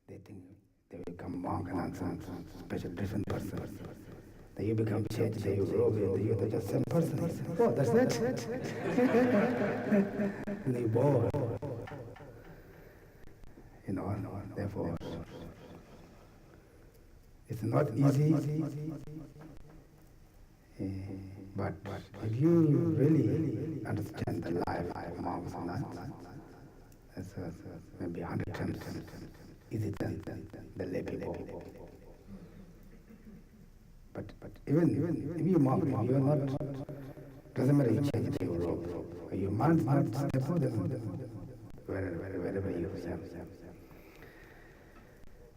They think they become monk and some special different person. Then you become changed, then you grow, then you're just same person. Oh, that's it. And you bored. Therefore, it's not easy. But if you really understand the life of monks and nuns, that's maybe 100 times easier than the lay people. But even if you monk, if you're not, doesn't matter, you change your robe. Your mind's not stable, wherever you stand.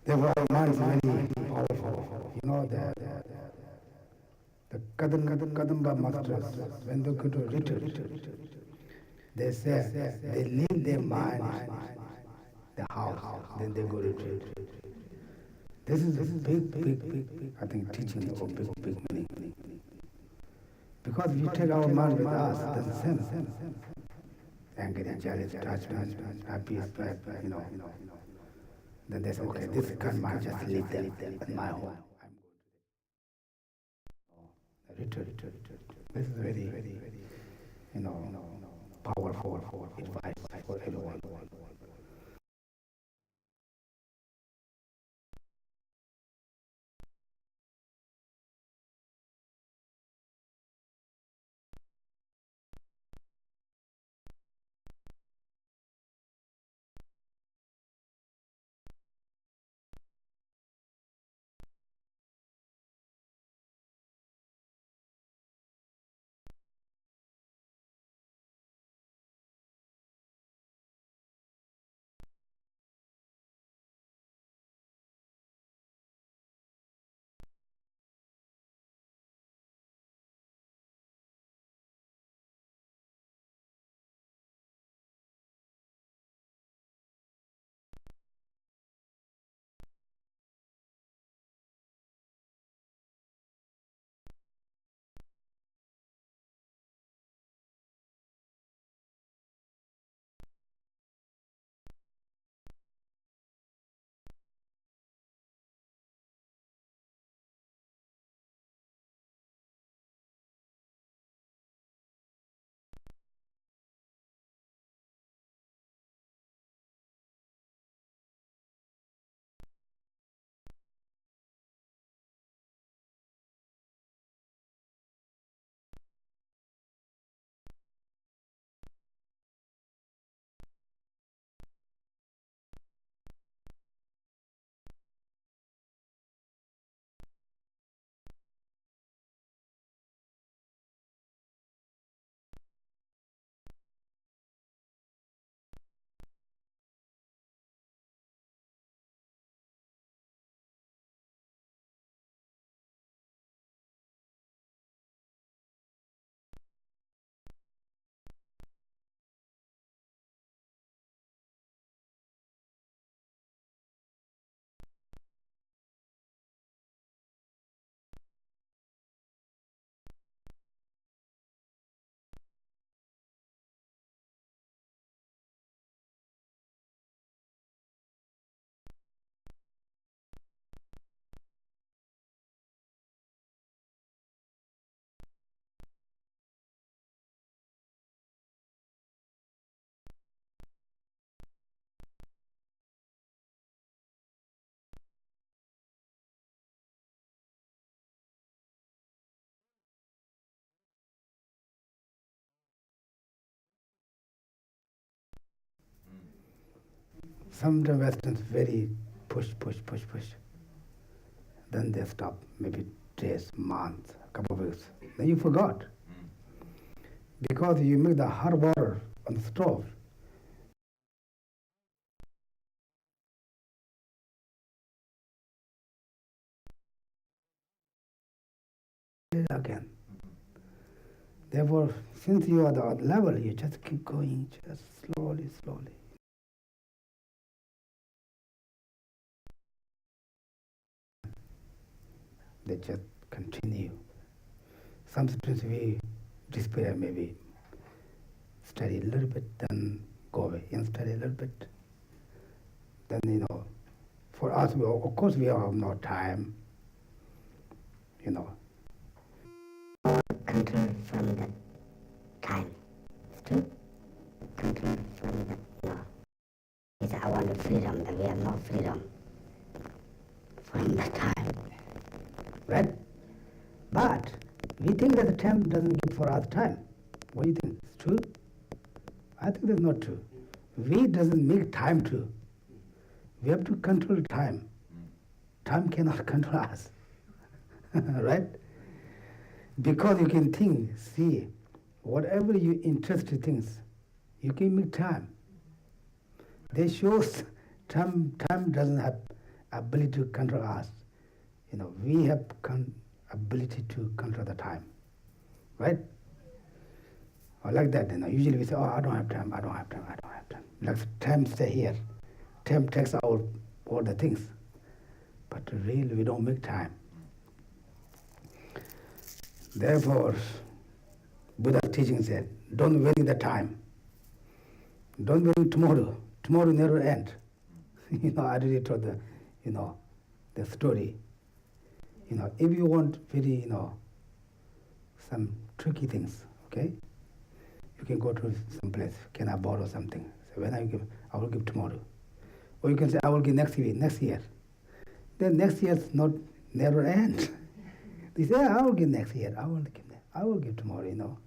Therefore, our mind is very powerful. The Kadamba masters, when they go to retreat, they say they leave their mind, the house, then they go to retreat. This is a big, I think, teaching of big meaning. Because if you take our mind with us, then same. Anger, jealous, attachment, happy, bad, then they say, okay, this can mind just leave them in my home. Retreat. This is very, powerful advice for everyone. Some of the Westerns very push. Then they stop, maybe days, months, couple of weeks. Then you forgot. Because you make the hot water on the stove. Again. Therefore, since you are the odd level, you just keep going, just slowly. They just continue. Some students we despair, maybe study a little bit, then go away, and study a little bit. Then, For us, of course, we have no time, you know. Control from the time. It's true. Control from the no. He said, I want the freedom, and we have no freedom from the time. Right? But we think that the time doesn't give for us time. What do you think? It's true? I think that's not true. We doesn't make time to. We have to control time. Time cannot control us. Right? Because you can think, see, whatever you interested things, you can make time. This shows time doesn't have ability to control us. You know, we have ability to control the time. Right? Or like that, you know, usually we say, oh, I don't have time. Like time stay here. Time takes out all the things. But really we don't make time. Therefore, Buddha's teaching said, don't waste the time. Don't wait tomorrow. Tomorrow never end. You know, I already told the story. You know, if you want very, some tricky things, okay? You can go to some place. Can I borrow something? So when I will give tomorrow. Or you can say, I will give next year. Then next year's not never end. They say, I will give next year. I will give tomorrow, you know.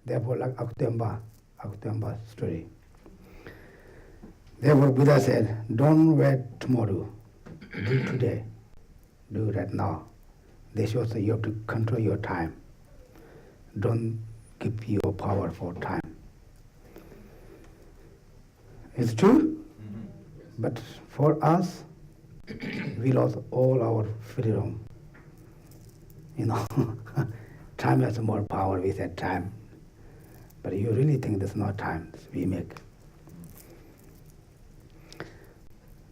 Therefore, like Akutamba story. Therefore, Buddha said, don't wait tomorrow. Do today. Do right now. This shows that you have to control your time. Don't give your power for time. It's true, but for us, we lost all our freedom. You know, time has more power. We said time, but you really think there's no time. We make.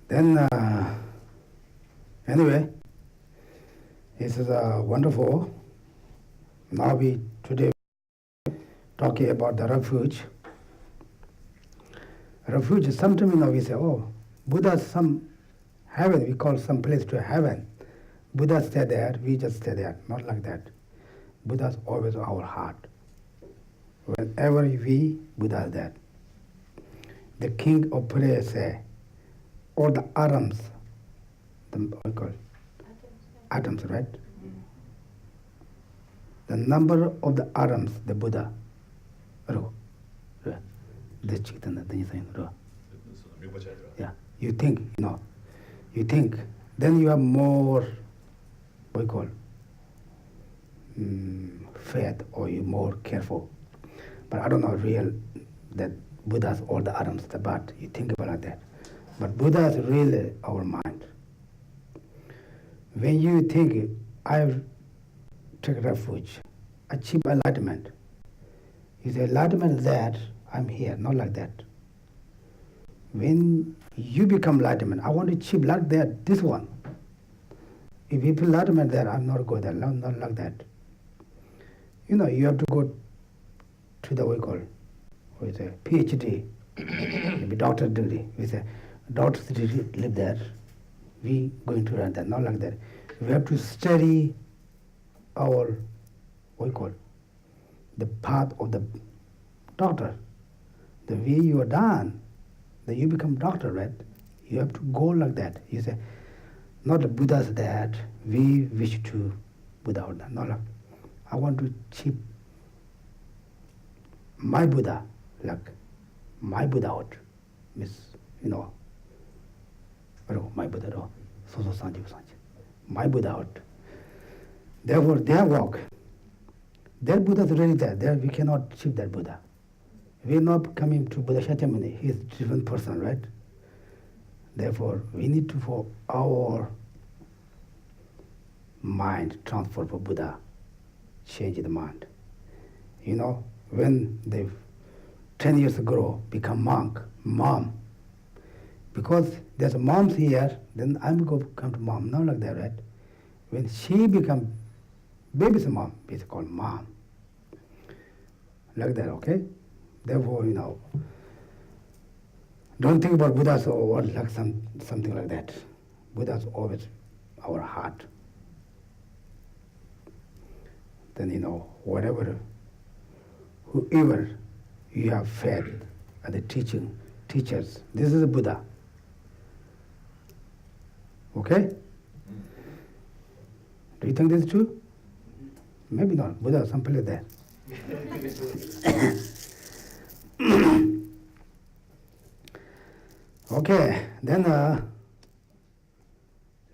Then, anyway, this is wonderful. Now we today talking about the refuge. Refuge, sometimes we say, oh, Buddha's some heaven, we call some place to heaven. Buddha stay there, we just stay there. Not like that. Buddha's always our heart. Whenever we, Buddha is there. The king of prayer say, all the atoms, what we call atoms, right? The number of the atoms, the Buddha, yeah, you think, then you have more, what we call, faith, or you're more careful. But I don't know real that Buddha's all the atoms, but you think about that. But Buddha is really our mind. When you think, I take refuge, achieve enlightenment, you say, enlightenment is that, I'm here, not like that. When you become enlightenment, I want to achieve like that, this one. If you feel enlightenment there, I'm not going there, not like that. You know, you have to go to the, what we call, PhD, maybe doctor degree. We say, doctor's degree, live there. We going to run that, not like that. We have to study our, what we call, the path of the doctor. The way you are done, then you become doctor, right? You have to go like that. You say, not the Buddha's that, we wish to Buddha or that. Not like, I want to achieve my Buddha, like my Buddhahood, means, my Buddha, my Buddhahood. Therefore, their work, their Buddha is already there. There we cannot achieve that Buddha. We are not coming to Buddha Shakyamuni. He is a different person, right? Therefore, we need to, for our mind, transfer for Buddha, change the mind. When they 10 years ago become monk, mom, because there's moms here, then I'm going to come to mom, not like that, right? When she become baby's mom, it's called mom. Like that, okay? Therefore, don't think about Buddha or like something like that. Buddha's always our heart. Then whatever, whoever you have fed at the teachers, this is a Buddha. Okay? Do you think this is true? Maybe not. Buddha, something like that. Okay, then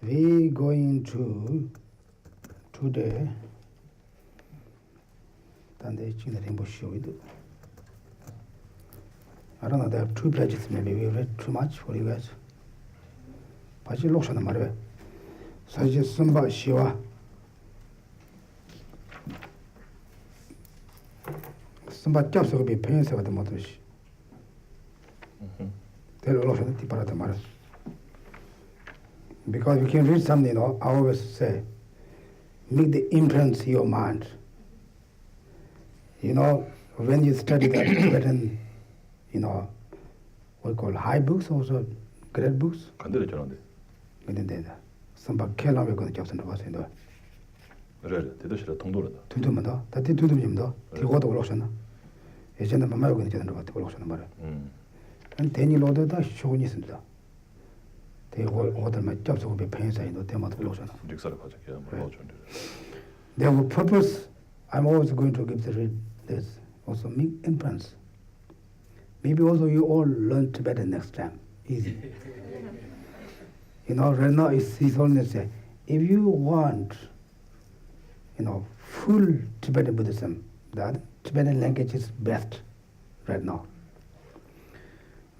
we going to today. I don't know, there are 2 pages, maybe we read too much for you guys. 바지 록셔나 말해. 사실 선바 시와 선바 잡서가 비 편에서가 더 못듯이. 될 록셔나 뒤바라다 말해. Because you can read something, I always say, make the imprint your mind. When you study the Tibetan, what we call high books, also great books. 간대로잖아. 근데 선바 켈라베 거는 접선을 봤어요. 그래, 대도시라 통도로다. tuntumada, tati tuntumimda, tigoda 올라오셨나? 예전에 mam마요가 이제 된다고 올라오셨나 말이야. 한 대니 로드다 쇼니 있습니다. 대고 오더만 접속을 배pen사이도 대마도 올라오셨나? 직사를 가져게 뭐 좋은데. Their purpose, I'm always going to give the read this, also make inference. Maybe also you all learn Tibetan next time, easy. Right now he's only say, if you want, full Tibetan Buddhism, that Tibetan language is best right now.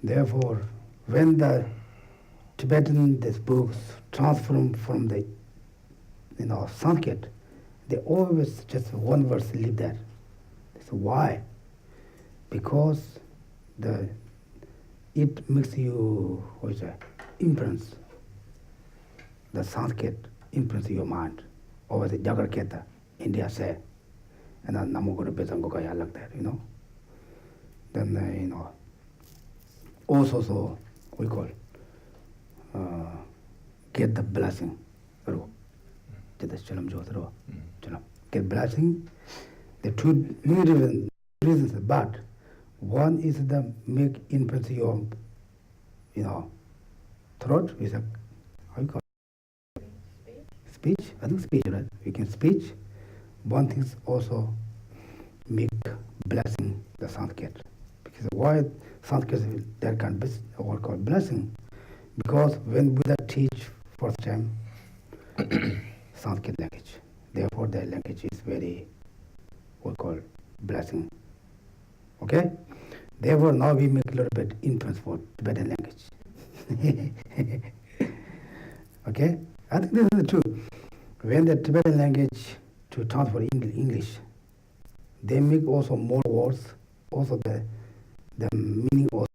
Therefore, when the Tibetan these books transform from the Sanskrit, they always just one verse leave that. So why? Because it makes you imprints. The Sanskrit imprints your mind. Or the Jagarketa, India say, and then Namogura Bezangokaya like that, Then also so we call get the blessing. Get blessing. The two many reasons, but one is the make imprint your throat is a how you call it? Speech. I think speech, right? We can speech. One thing is also make blessing the Sanskrit. Because why Sanskrit is that kind of word called blessing? Because when Buddha teach first time Sanskrit language, therefore the language is very what we call blessing. Okay? Therefore now we make a little bit influence for Tibetan language. Okay? I think this is the truth. When the Tibetan language to transfer English, they make also more words, also the meaning also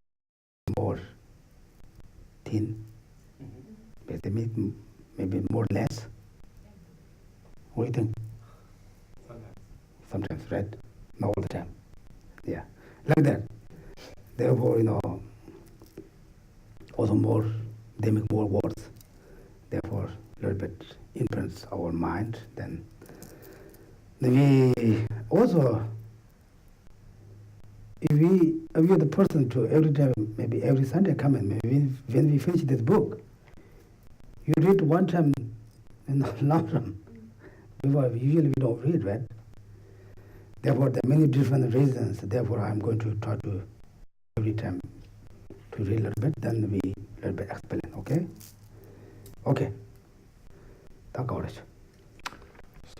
more thin. But they make maybe more less. What do you think? Sometimes, right? Not all the time. Yeah. Like that. Therefore, also more, they make more words. Therefore, a little bit influence our mind. Then we also, if we are the person to every time, maybe every Sunday come in, maybe when we finish this book, you read one time in lam-rim. Usually we don't read, right? Therefore, there are many different reasons. Therefore, I'm going to try to every time to read a little bit, then we a little bit explain. Okay? Okay.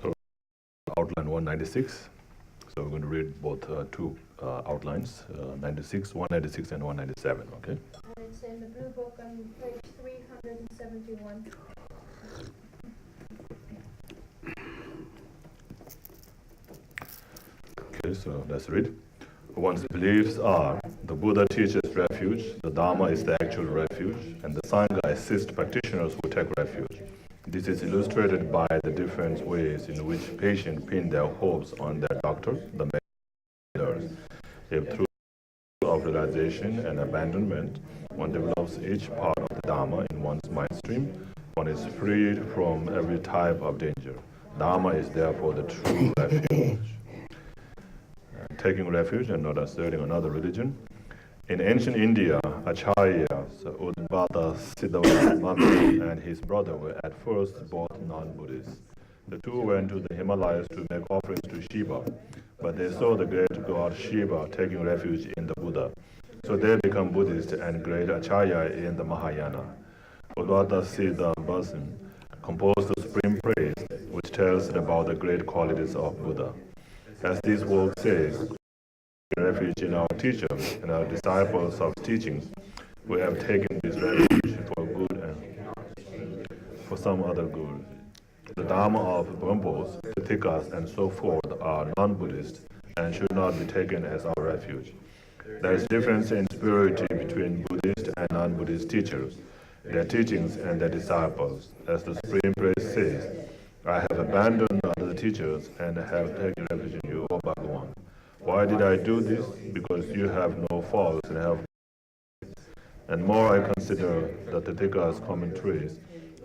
So, outline 196. So we're going to read both two outlines, 96, 196, and 197. Okay? And it's in the Blue Book on page 371. Okay, so let's read. One's beliefs are the Buddha teaches refuge, the Dharma is the actual refuge, and the Sangha assists practitioners who take refuge. This is illustrated by the different ways in which patients pin their hopes on their doctor, the mediators. If through of realization and abandonment, one develops each part of the Dharma in one's mind stream, One is freed from every type of danger. Dharma is therefore the true refuge. Taking refuge and not asserting another religion. In ancient India, Acharyas, Udbata Siddhava and his brother were at first both non-Buddhists. The two went to the Himalayas to make offerings to Shiva, but they saw the great god Shiva taking refuge in the Buddha. So they become Buddhist and great Acharya in the Mahayana. Udbata Siddhava composed the supreme praise, which tells about the great qualities of Buddha. As this work says, refuge in our teachers and our disciples of teachings, we have taken this refuge for good and for some other good. The Dharma of Pabongkas, Titikas, and so forth are non-Buddhist and should not be taken as our refuge. There is difference in spirituality between Buddhist and non-Buddhist teachers, their teachings and their disciples. As the Supreme Praise says, I have abandoned other teachers and have taken refuge in you, O Bhagavan. Why did I do this? Because you have no faults and have. And more I consider the Titikas' commentaries,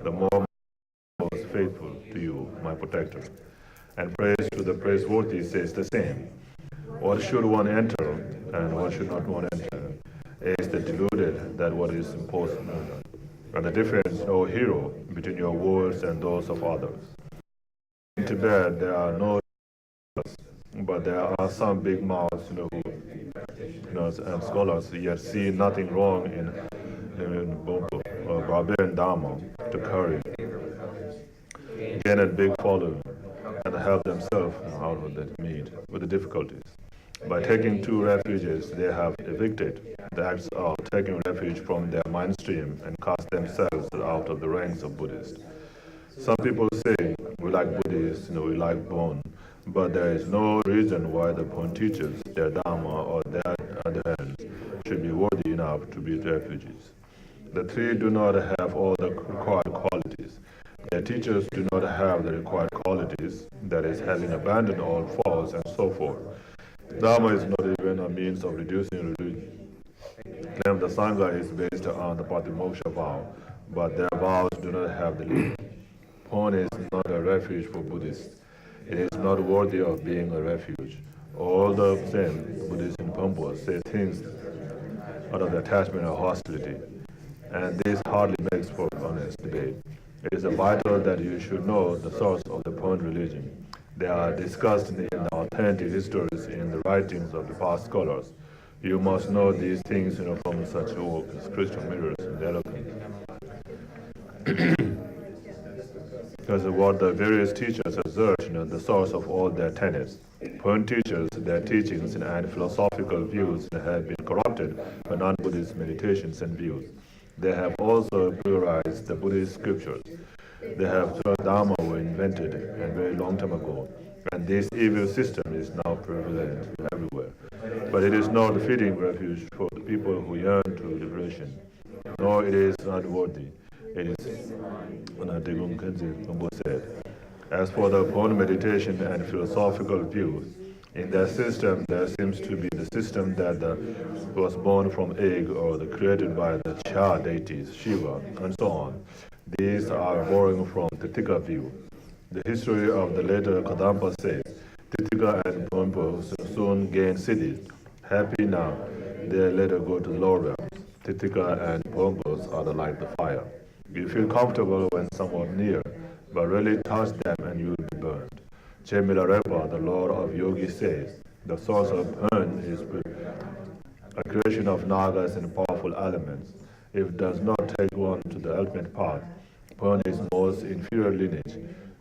the more I was faithful to you, my protector. And praise to the praiseworthy says the same. What should one enter and what should not one enter? Is the deluded that what is impossible? And the difference, O hero, between your words and those of others. In Tibet, there are no, but there are some big mouths, who, and scholars yet see nothing wrong in barbarian Dharma to carry, gain a big following, and help themselves out of that meet with the difficulties. By taking two refuges, they have evicted the acts of taking refuge from their mind stream and cast themselves out of the ranks of Buddhists. Some people say, we like Buddhists, we like Bon, but there is no reason why the Bon teachers, their Dharma or their adherents, should be worthy enough to be refugees. The three do not have all the required qualities. Their teachers do not have the required qualities, that is, having abandoned all faults and so forth. Dharma is not even a means of reducing religion. Claim the Sangha is based on the Patimoksha vow, but their vows do not have the lead. Pon is not a refuge for Buddhists. It is not worthy of being a refuge. All the same, Buddhists in Pabongka say things out of the attachment or hostility, and this hardly makes for honest debate. It is vital that you should know the source of the Pon religion. They are discussed in the authentic histories in the writings of the past scholars. You must know these things from such work as Crystal Mirrors and Eloquence. Because of what the various teachers assert, the source of all their tenets. Pon teachers, their teachings and philosophical views have been corrupted by non-Buddhist meditations and views. They have also pluralized the Buddhist scriptures. They have thought Dharma were invented a very long time ago, and this evil system is now prevalent everywhere. But it is not a fitting refuge for the people who yearn to liberation, nor it is unworthy. It is, said. As for the Pon meditation and philosophical views, in their system there seems to be the system that was born from egg or created by the Cha deities, Shiva, and so on. These are borrowing from Titika view. The history of the later Kadampa says, Titika and Pabongka soon gain cities. Happy now, they later go to the lower realms. Titika and Pabongka are like the fire. You feel comfortable when somewhat near, but really touch them and you will be burned. Che Milarepa, the Lord of Yogi, says, the source of burn is a creation of nagas and powerful elements. If it does not take one to the ultimate path, Pon is most inferior lineage.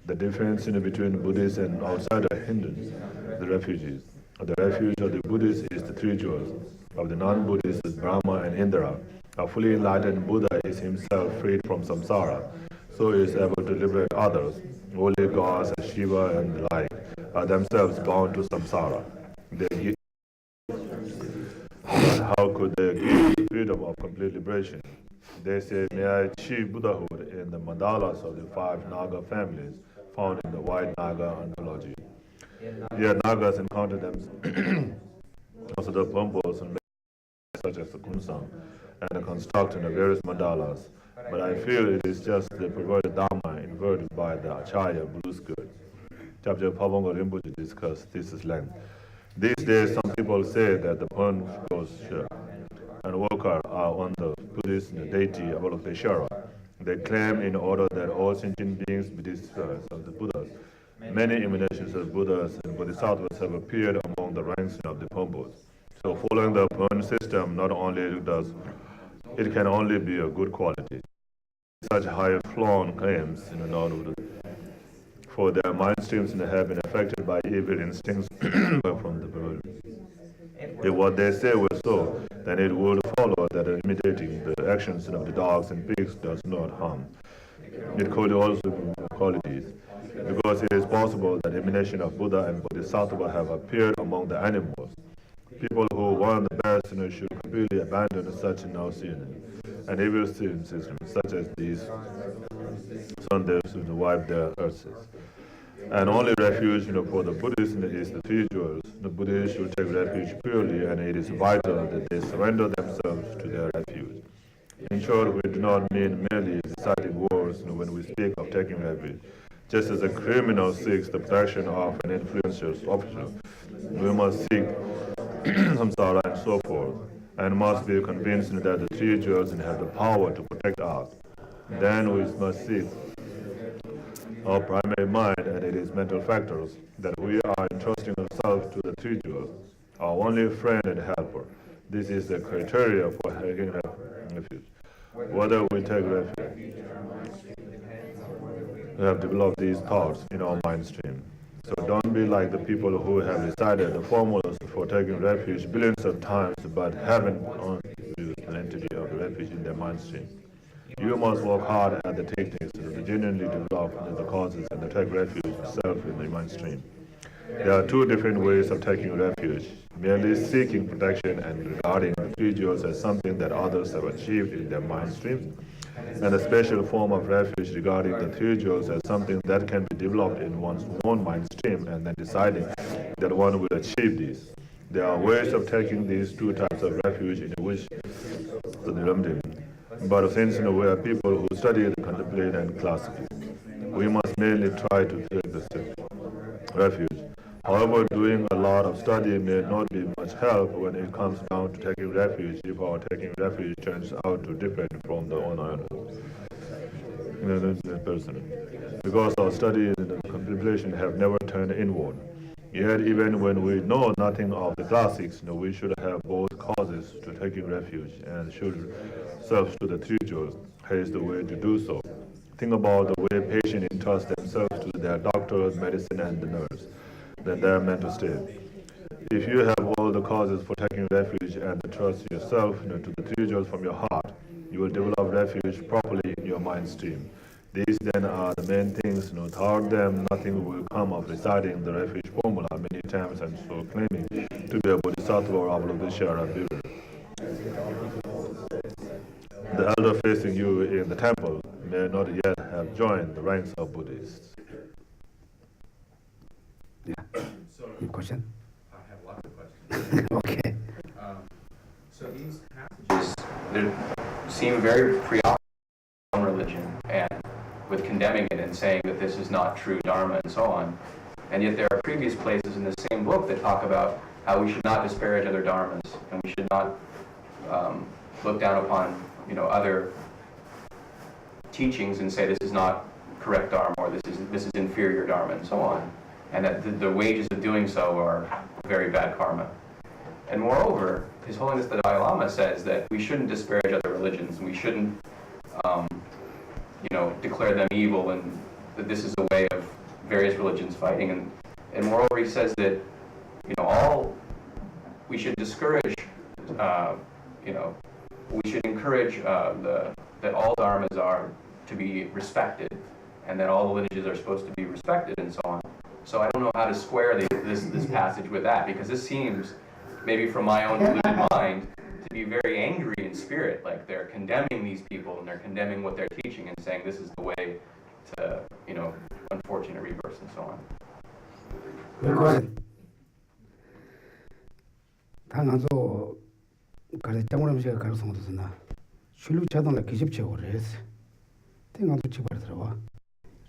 The difference between Buddhists and outsider Hindus, the refugees. The refuge of the Buddhists is the three jewels. Of the non-Buddhists is Brahma and Indra. A fully enlightened Buddha is himself freed from samsara, so he is able to liberate others. Holy gods as Shiva and the like are themselves bound to samsara. But how could they give freedom of complete liberation? They say, may I achieve Buddhahood in the mandalas of the 5 Naga families found in the White Naga anthology. Yet Nagas encounter them also the Pabongkas such as the Kunsang and construct in the various mandalas, But I feel it is just the perverted Dharma inverted by the Acharya blue skirt. Chapter Pabongka Rinpoche discussed this at length. These days, some people say that the Pon and Walker are on the Buddhist deity Avalokiteshvara. They claim in order that all sentient beings be disciples of the Buddhas. Many emanations of Buddhas and Bodhisattvas have appeared among the ranks of the Pombos. So following the Pon system, not only does it can only be a good quality. Such high-flown claims for their mind streams have been affected by evil instincts from the world. If what they say were so, then it would follow that imitating the actions of the dogs and pigs does not harm. It could also be qualities, because it is possible that emanation of Buddha and Bodhisattva have appeared among the animals. People who want the best should completely abandon such nauseating and evil systems such as these, so they should wipe their hearts. And only refuge for the Buddhists is the three jewels. The Buddhists should take refuge purely, and it is vital that they surrender themselves to their refuge. In short, we do not mean merely reciting words when we speak of taking refuge. Just as a criminal seeks the protection of an influential officer, we must seek samsara and so forth, and must be convinced that the three jewels have the power to protect us. Then we must seek our primary mind and its mental factors, that we are entrusting ourselves to the three jewels, our only friend and helper. This is the criteria for taking refuge. Whether we take refuge, we have developed these thoughts in our mind stream. So don't be like the people who have recited the formulas for taking refuge billions of times but haven't used the entity of the refuge in their mind stream. You must work hard at the techniques to genuinely develop the causes and to take refuge yourself in the mind stream. There are two different ways of taking refuge: merely seeking protection and regarding the three jewels as something that others have achieved in their mind stream, and a special form of refuge regarding the three jewels as something that can be developed in one's own mind stream, and then deciding that one will achieve this. There are ways of taking these two types of refuge in which the lam-rim. But since we are people who study and contemplate and classify, we must mainly try to take the refuge. However, doing a lot of study may not be much help when it comes down to taking refuge if our taking refuge turns out to differ from the owner person. Because our study and contemplation have never turned inward. Yet even when we know nothing of the classics, we should have both causes to taking refuge and should serve to the three jewels. Here is the way to do so. Think about the way patients entrust themselves to their doctors, medicine, and the nurse, then their mental state. If you have all the causes for taking refuge and trust yourself to the three jewels from your heart, you will develop refuge properly in your mind stream. These then are the main things. Without them, nothing will come of reciting the refuge formula many times and so claiming to be a bodhisattva or Avalokiteshvara builder. The elder facing you in the temple may not yet have joined the ranks of Buddhists. Yeah. Any question? I have lots of questions. Okay. So these passages they seem very preoccupied with religion and with condemning it and saying that this is not true Dharma and so on. And yet there are previous places in the same book that talk about how we should not disparage other dharmas and we should not look down upon other teachings and say this is not correct dharma or this is inferior dharma and so on. And that the wages of doing so are very bad karma. And moreover, His Holiness the Dalai Lama says that we shouldn't disparage other religions and we shouldn't declare them evil and that this is a way of various religions fighting. And moreover, he says that we should discourage we should encourage that all dharmas are to be respected and that all religions are supposed to be respected and so on. So I don't know how to square this passage with that, because this seems, maybe from my own deluded mind, to be very angry in spirit, like they're condemning these people and they're condemning what they're teaching and saying this is the way to, unfortunate rebirths and so on. Good question. 당한소 가르쳐 장원음식을 가르쳐 놓았으나 출루 자동을 기집체고 그랬어. 땡아도 집을 들어와.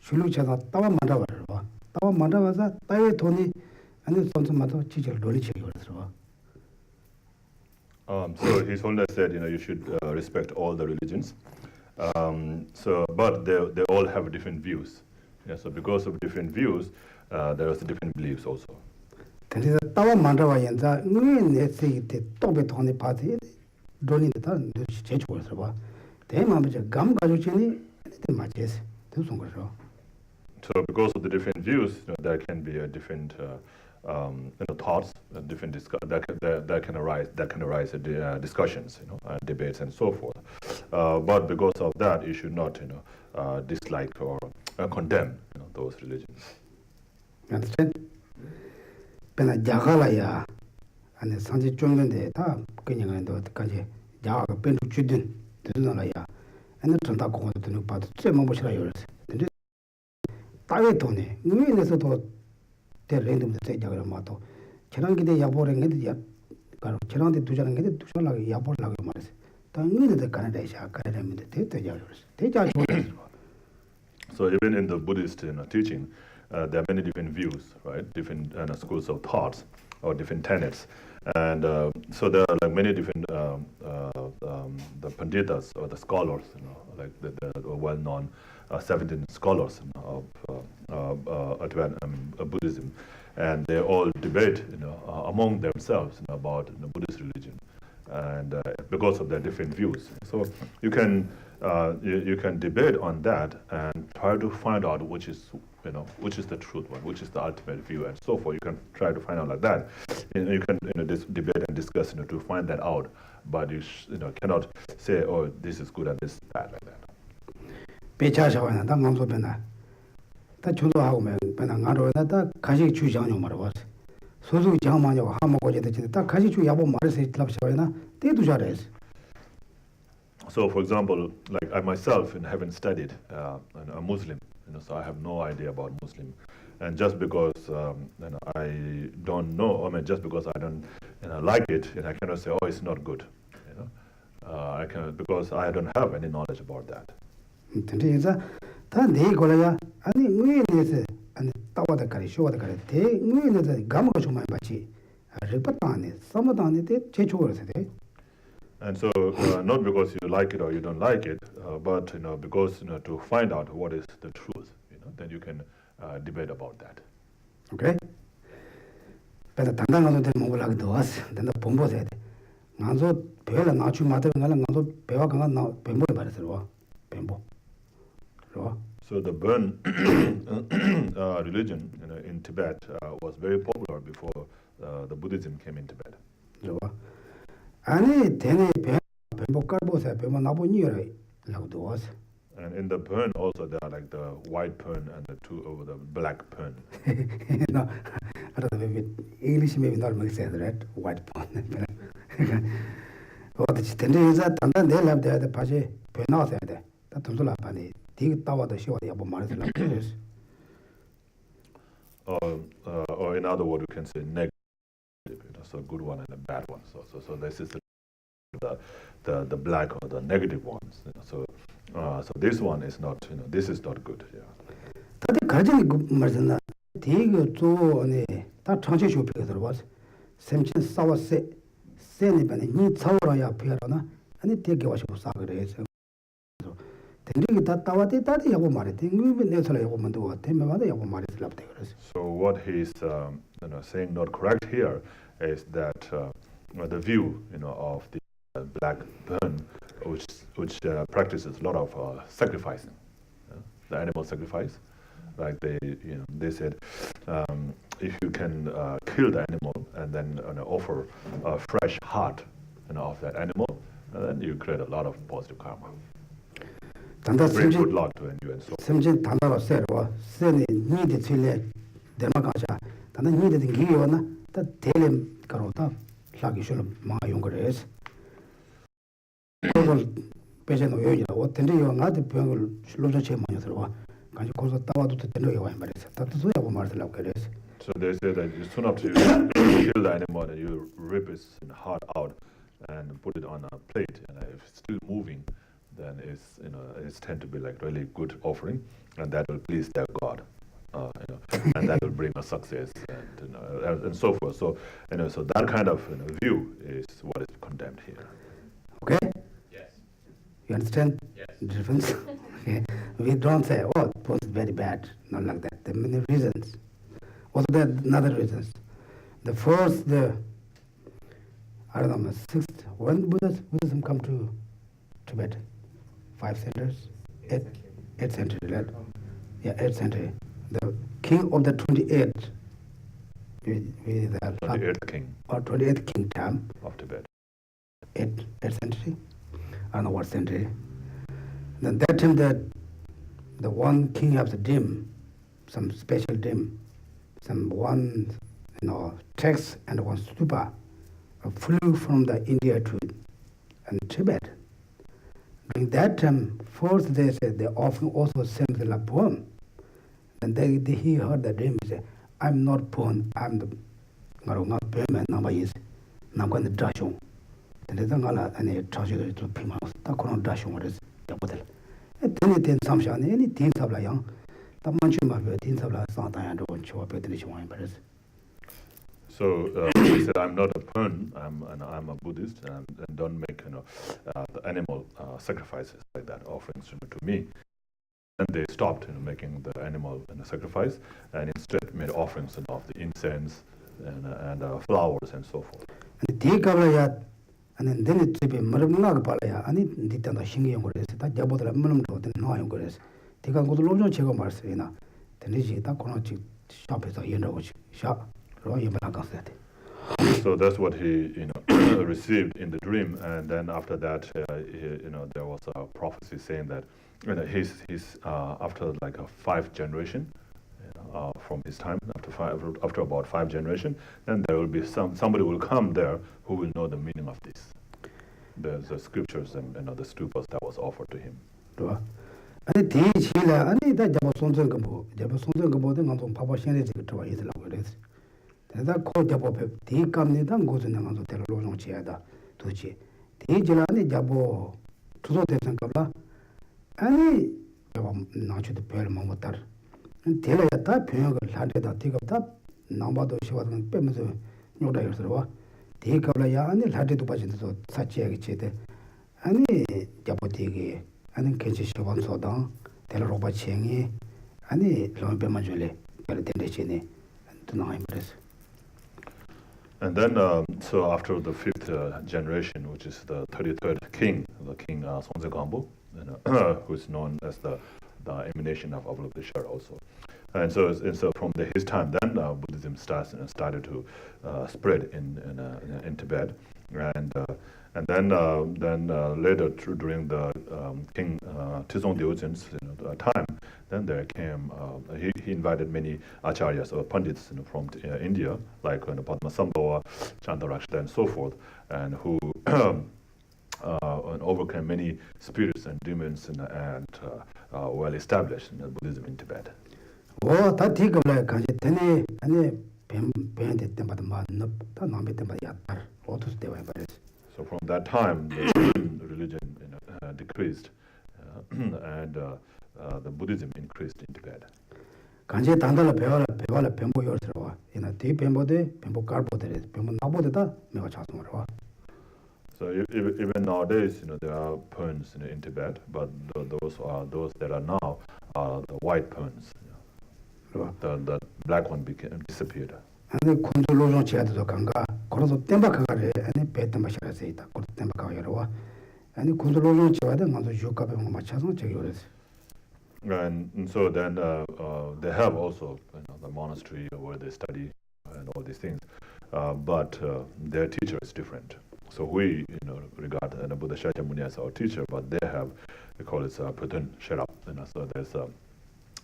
줄루차다 따와 만들어 봐. 따와 만들어서 따위 돈이 아니 손좀마도 지지를 놀리치기 들어와. So His Holiness said, you should respect all the religions. But they all have different views. Yeah, so because of different views, there are different beliefs also. 근데 따와 만들어 연자 의내 세이때 또베 돈이 파티 돈이다 제주고 들어와. 대마부터 감 가지고니 맞지스. 무슨 거죠? So because of the different views, there can be a different thoughts, different that can arise discussions, debates and so forth. But because of that, you should not, dislike or condemn, those religions. Understand? Pena jagalaya, and Sanji Jungende, Kenyang and Kaji, Jaga, Pendu Chudin, Dunalaya, and the Tantako to New Part, Semoshayers. Tawetone, Nuineso, the random the state Jagamato. Cherangi de Yabor and Gedia, Cherangi to Jan get to Shala Yabor Lagamas. Tangi the Canada, Academy, the Teta Jagers. They judge. So even in the Buddhist teaching, there are many different views, right? Different schools of thoughts or different tenets, and so there are like many different the panditas or the scholars, like the well-known 17 scholars of Buddhism, and they all debate, among themselves about the Buddhist religion, and because of their different views. So you can debate on that and try to find out which is the truth one, which is the ultimate view, and so forth. You can try to find out like that. You can debate and discuss to find that out, but you cannot say, oh, this is good and this is bad, like that. 배차샤와나 당감소 변나 다 중도하고 맨 나로나 다 가시 주장요 말아 소수 장마녀 하모고제 되지 다 가시 주 야보 말에서 틀랍샤와나 때도 잘해서. So for example, like I myself haven't studied a Muslim, so I have no idea about Muslim, and just because I don't know, just because I don't like it, I cannot say, oh, it's not good, I cannot, because I don't have any knowledge about that. 근데 다 내고라야 아니 의내에서 아니 따와다 가리 쇼와다 가리 대 의내에서 감가 좀 많이 받지 리포트안에 서머단에 대 제초거서 돼. And so not because you like it or you don't like it, but because to find out what is the truth, then you can debate about that. Okay? 그래서 단단한 데 먹으려고 도왔어. 근데 본보세요. 나서 배를 나주 마들 나랑 나서 배와 강한 나 뱀보에 말해서 뱀보. So the Burn religion in Tibet was very popular before the Buddhism came in Tibet. 아니 대내 뱀보 깔보세요. 뱀보 나보니라고 도왔어. And in the Burn also there are like the white Burn and the black Burn. No, I don't know, maybe English maybe not make sense, right? White Burn. What is the 단단 내 랩 대 파지 변화해야 돼. 다 돈들 앞에 되게 따와도 쉬어야 뭐 말해서 or in other words, you can say negative, so a good one and a bad one. So this is the black or the negative ones. So this one is not, this is not good. Yeah. 다들 가지고 말잖아. 되게 또 안에 다 정치 쇼핑에 들어와서 샘친 싸웠세. 세니번에 니 차오라야 피하라나. 아니 되게 와서 사 그래서. 된리기 다 따와대 다들 하고 말했대. 그 내서라 하고 만도 때마다 하고 말했을 때 그래서. So what he's saying not correct here is that the view of the black Burn, which practices a lot of sacrificing, the animal sacrifice. Like they said, if you can kill the animal and then offer a fresh heart of that animal, then you create a lot of positive karma. Bring good luck to you and so. sem진 단다로 세로 세니 니데 틀레 데마가자 단다 니데 기요나 다 텔렘 가로다 라기 슐 마용 그래서 그걸 배제노 요이라 어떤데 요 나한테 병을 슬로저 제 많이 들어와 가지고 거기서 따와도 되는 거 말이야 다 소야고 말들라고 그래서. So they say that as soon as you kill the animal and you rip its heart out and put it on a plate, and if it's still moving, then it's tend to be like really good offering, and that will please their God, and that will bring a success, and so forth. So so that kind of view is what is condemned here. Okay? Yes. You understand Yes. the difference? Okay. We don't say, oh, Buddha is very bad. Not like that. There are many reasons. Also, there are another reasons. The first, I don't know, sixth, when Buddhism come to Tibet? 5 centuries? 8th century, right? Yeah, 8th century. The king of the 28th, with the 28th king or 28th king time, of Tibet. 8th century, I don't know what century. Then that time the one king has a dream, some special dream, some one text and one stupa flew from the India to Tibet. During that time, first they said they often also send the poem. And he heard the dream. He said, I'm not poem, I'm the Ngawang poem number is Ngawang the Dashong. Then they ngala and charge to Pima, Takon Dashong what is Yabutel. Then it in some shan, any teens of la young, the Manchuma, teens of la Santa and don't show up at the Nishwan. So he said, I'm not a Pern, I'm a Buddhist, and don't make the animal sacrifices like that, offerings to me. And they stopped making the animal sacrifice, and instead made offerings of the incense and flowers and so forth. And the Tikavaya, and then it be Murmag Palaya, and it did not sing younger, that Jabot Mulum to the no younger. Take a good loan check on Marcina. Then is that Konochi shop is a shop. So that's what he received in the dream, and then after that there was a prophecy saying that he's after like a 5th generation from his time, after about 5 generation, then there will be somebody will come there who will know the meaning of this, the scriptures and the stupas that was offered to him. And that Jaboson's Papa Shenry is like this. That called Jabo, the company then goes in the television Chiada, Tuchi. The Jelani Jabo, Tuzo Tesankabla, and not to the Pearl Momotar. And tell a type, landed a take of that, Nambado Shiva and Pemzo, no diaspora. Take a laya and had to budget such a chete. And Jabotigi, and Kenshi Shavan Sodan, Tell Robert Chengi, and the Lompemajule, Pelatendechini, and to know him. And then, so after the 5th generation, which is the 33rd king, the king Tsongkhapa, who is known as the emanation of Avalokiteshvara also. And so from his time, then Buddhism started to spread in Tibet, and then later during the King Tizong Diogen's time, then there came he invited many acharyas or pandits from India, like Padmasambhava, Chantarakshita, and so forth, and who and overcame many spirits and demons and well established in Buddhism in Tibet. Oh, that take of like Kanjitani and painted them by the man, not them by Yatar, or to stay by this. So from that time, the religion decreased, and the Buddhism increased in Tibet. Kanji Tandala Pevala Pembo Yorsa, in a deep Pembode, Pembo Carbo, Pembo Nabodeta, Meva Chasmara. So even nowadays, there are Perns in Tibet, but those that are now are the white Perns. The black one disappeared. And the Kundulon Chiato Kanga, Koroso Tembakare, and the Petamashara Seta, Tembakara, and the Kundulon Chiada, Mando Juka, Machazo Chagores. And so then they have also the monastery where they study and all these things, but their teacher is different. So we regard Buddha Shakyamuni as our teacher, but they call it Putun Sherab. So there's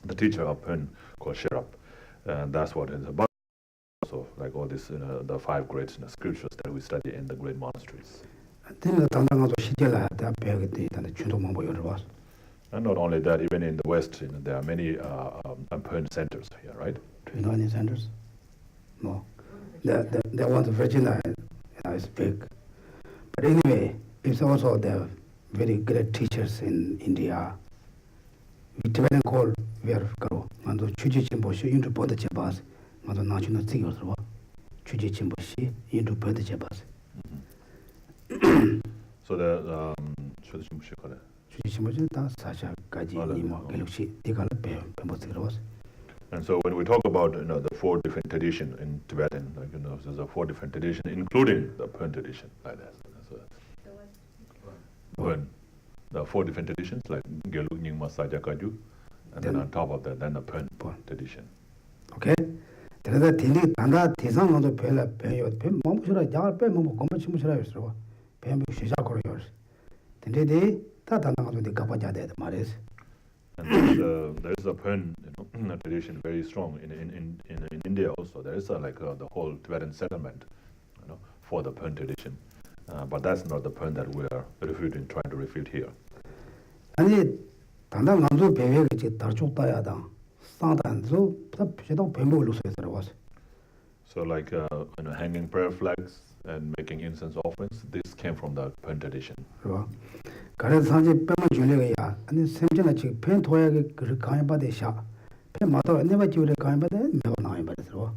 the teacher of Pen called Sherab, and that's what it's about. So like all this, the 5 great scriptures that we study in the great monasteries. And not only that, even in the West, there are many Pen centers here, right? Do you know any centers? No. The one in Virginia is big. But anyway, it's also the very great teachers in India. We Tibetan call where go. Mando Chuji Chimboshi into Boda Chabas, Mando National Tigers, Chuji Chimboshi into Boda Chabas. So the Chuji Chuji Chimboshi, Sasha Gaji, Nimo, Gelushi, Tigala, Pembotiros. And so when we talk about the 4 different traditions in Tibetan, like there's a 4 different traditions, including the Pen tradition, like that. So, when the 4 different traditions like Gelu, Nyingma, Sajja, Kaju, and then on top of that, then the Pen tradition. Okay? There is a Tili, Tanda, Tizan on the Pella, Peyo, Pem, Momusura, Jar, Pem, Gomachimusra, Pem, Shishako yours. Then they, Tatana to the Kapaja, the Maris. And there is a Pen tradition very strong in India also. There is the whole Tibetan settlement, for the Pen tradition. But that's not the Pen that we are refuting, trying to refute here. And Tanda Nanzo Pevegi, Tarchutayada, Santanzo, Pishado Pembo was. So like hanging prayer flags and making incense offerings, this came from the Pen tradition. Kare Sanji Pema Julia, and the same Janachi, Pen Toya, Kayamba de Sha, Pen Mato, never Julia Kayamba, never know.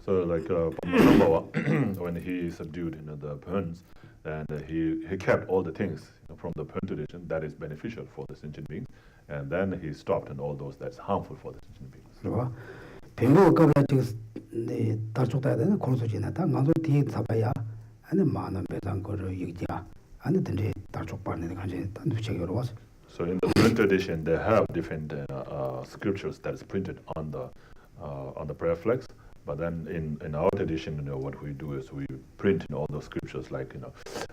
So like Pabongka, when he subdued the Pens, and he kept all the things from the Pen tradition that is beneficial for the sentient beings, and then he stopped and all those that's harmful for the sentient beings. Pembo Kabla the Tarchota, then Consojinata, Manzo T. Sabaya, and the Mana Bezanko Yigja, and the Tarchopan in the country, and to check your was. So in the Pen tradition, they have different scriptures that is printed on the prayer flags. But then in our tradition, what we do is we print all those scriptures, like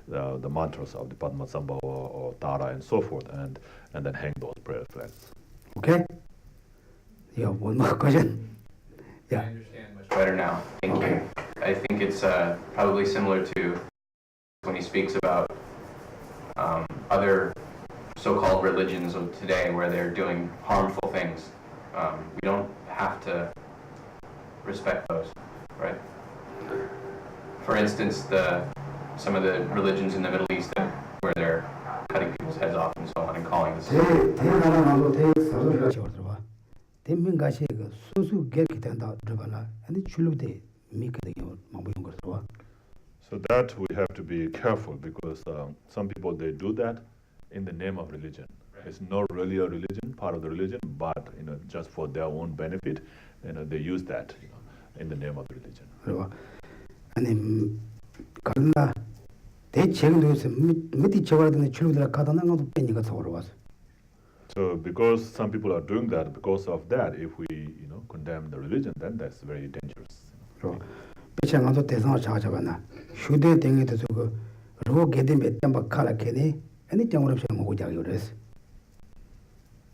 the mantras of the Padmasambhava or Tara and so forth, and then hang those prayer flags. Okay. Yeah, one more question. Yeah. I understand much better now. Thank you. I think it's probably similar to when he speaks about other so-called religions of today where they're doing harmful things. We don't have to respect those, right? For instance, some of the religions in the Middle East where they're cutting people's heads off and so on and calling this. So that we have to be careful because some people, they do that in the name of religion. It's not really a religion, part of the religion, but just for their own benefit, they use that in the name of the religion. And they So because some people are doing that, because of that, if we condemn the religion, then that's very dangerous.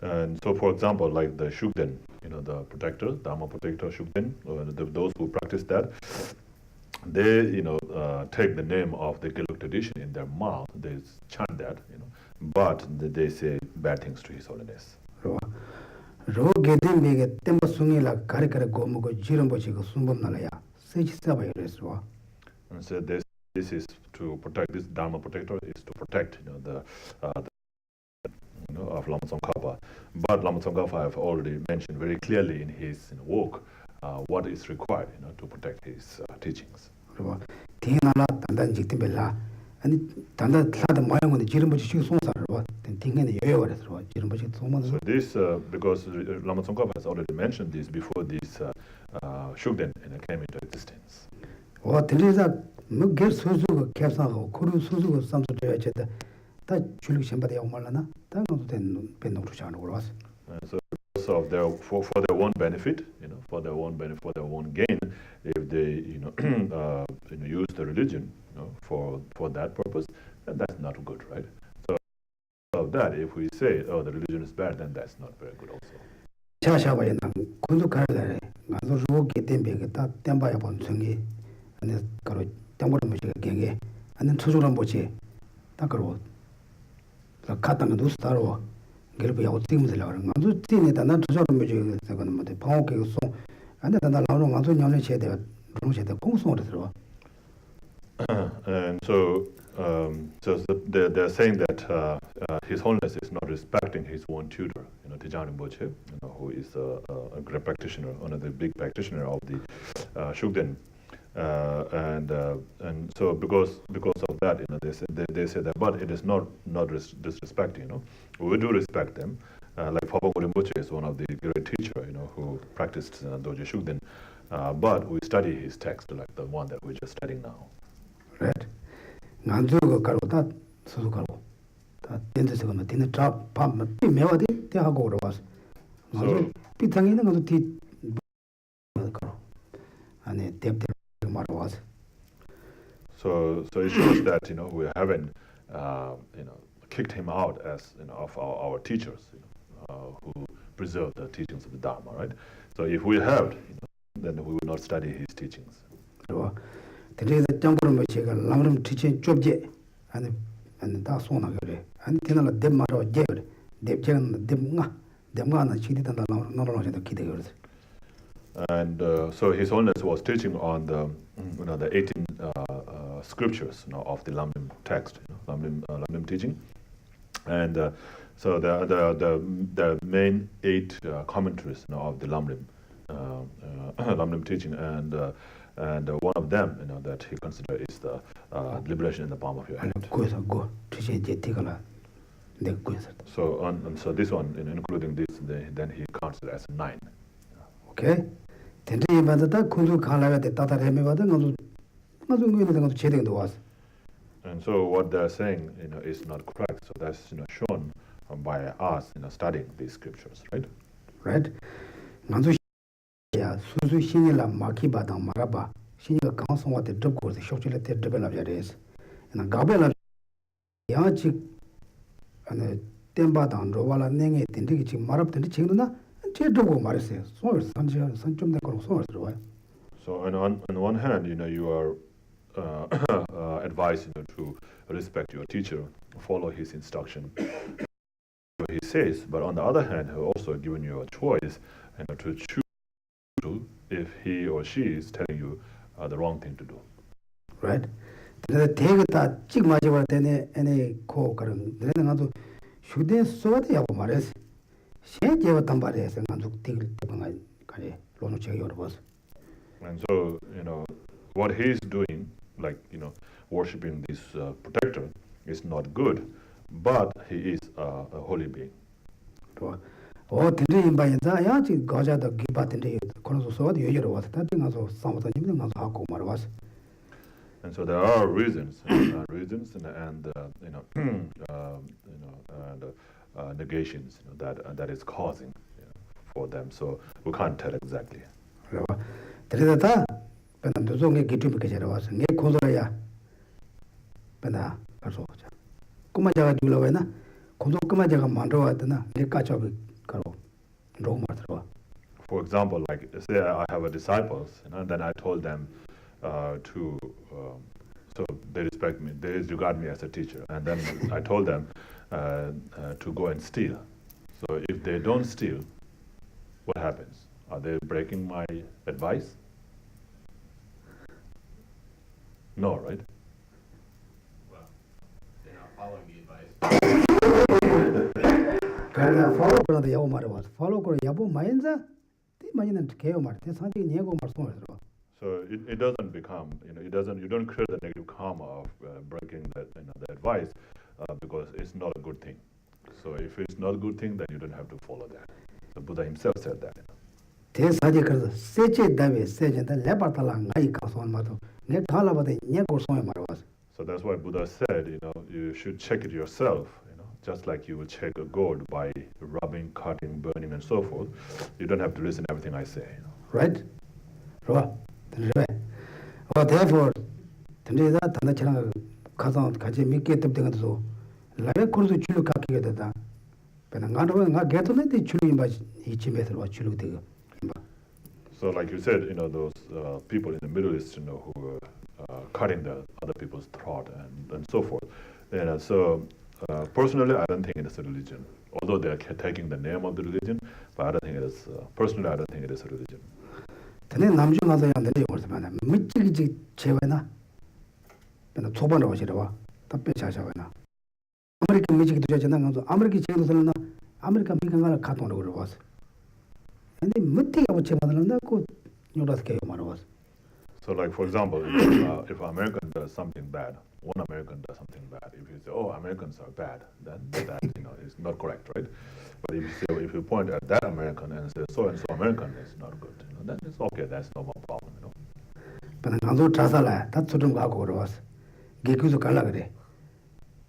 And so, for example, like the Shugden, the protector, Dharma protector Shugden, those who practice that, they, take the name of the Gelug tradition in their mouth. They chant that, but they say bad things to His Holiness. And so this is to protect. This Dharma protector is to protect, of Lama Tsongkhapa. But Lama Tsongkhapa have already mentioned very clearly in his work what is required, to protect his teachings. So this, because Lama Tsongkhapa has already mentioned this before this Shugden came into existence. So for their own benefit, for their own gain, if they use the religion for that purpose, then that's not good, right? So of that, if we say, oh, the religion is bad, then that's not very good also. And so they're saying that His Holiness is not respecting his own tutor, Jang Rinpoche, who is a great practitioner, one of the big practitioner of the Shugden, and so because of that, they say that, but it is not disrespect, we do respect them. Like Pabongka Rinpoche is one of the great teacher, who practiced Dojo Shugden, but we study his text like the one that we're just studying now. Right. Nganzugo karota suzukaru. 다 덴드스가 되는 잡 밤 메와디 대하고 그러was. 맞아. 비탕이는 것도 뒤 그러. 안에 뎁데 말was. So it shows that we haven't kicked him out as of our teachers who preserve the teachings of the Dharma, right? So if we have, then we will not study his teachings. 그러. 대제의 정보를 제가 lam-rim teaching chub and 다 소나 그래. 안 되는 데 말어 제 그래. 뎁제는 뎁가는 시디단다 나로로도 기대 그래. And so His Holiness was teaching on the the 18 scriptures of the lam-rim text, lam-rim teaching, and so the main 8 commentaries of the lam-rim teaching, and one of them that he considered is the liberation in the palm of your hand. So this one, including this, then he counts it as 9. Okay. 텐트에 받았다 군주 갈라가 됐다 해매 받은 것도 것도 제대로 왔어. And so what they're saying, is not correct. So that's shown by us, studying these scriptures, right? Right. 만주 야 수수 신이라 마키 받아 말아봐. 신이가 강성한테 접고 쇼실에 때 접을라야래서. 나 가벨라 야지 안에 땜바당 로발라 냉에 된게 지금 말합던데 지금도나 제도고 말했어요. 소을 산좀 되고 소을 들어와요. So on one hand, you are advised to respect your teacher, follow his instruction, he says. But on the other hand, he also given you a choice, to choose if he or she is telling you the wrong thing to do. Right. 근데 대가 다 찍마지와 되네 애네 코 그런 내가 나도 휴대 소대하고 말했어. 세제와 담발해서 나도 되게 대방아 가래 로노 제가 열어봤어. And so, what he is doing, like, worshipping this protector, is not good, but he is a holy being. 텐데 인바인자 야지 가자다 기바텐데 그래서 소도 여여러 왔다 가서 상부터 님들 가서 하고 말았어. And so there are reasons, and negations that is causing for them. So we can't tell exactly. 그래서 벤도 종의 기준이 계셔 와서 내 고소야. 벤다 가서 자. 꼬마자가 줄러와나 고소 꼬마자가 만들어 왔더나 내 까쳐고 가로 로마 들어와. For example, like say I have a disciples, and then I told them to so they respect me, they regard me as a teacher, and then I told them to go and steal. So if they don't steal, what happens? Are they breaking my advice? No, right? Well, they're not following the advice. 그러나 follow 야고 말해봐. follow 거 야보 마인자 티 마인은 개요 말. 대상이 녀고 말씀을 들어. So it doesn't become, you don't create the negative karma of breaking the advice because it's not a good thing. So if it's not a good thing, then you don't have to follow that. The Buddha himself said that. 대사지 그래서 세제 다베 세제다 레바탈라 나이 가서만 마도 내 탈라바데 녀고 소에 말아봐. So that's why Buddha said, you should check it yourself, just like you will check a gourd by rubbing, cutting, burning, and so forth. You don't have to listen to everything I say. Right? 좋아. therefore, tendeida 단다처럼 가서 같이 믿게 됐던 것도 라베 코르도 줄을 갖게 되다. 그냥 나 개도는데 줄이 이 집에 들어와 줄이 되고. So like you said, those people in the Middle East, who were cutting the other people's throat and so forth. And so personally, I don't think it is a religion. Although they are taking the name of the religion, but I don't think it is. Personally, I don't think it is a religion. 근데 남중 가서 양들이 오르면 미치기 제외나. 근데 초반에 오시러 와. 답변 자샤가나 아메리카 뮤직도 저전한 것도 아메리카 제도들은 아메리카 미간을 가동으로 그러고서 근데 못해가 붙여 만들었나 그 요렇게 말하고 So, like for example, if American does something bad, one American does something bad. If you say, "Oh, Americans are bad," then that is not correct, right? But if you point at that American and say, "So and so American is not good," then it's okay. That's no more problem, But I'm trasal라 다 초점 가고 그러고서 개그도 갈라 그래.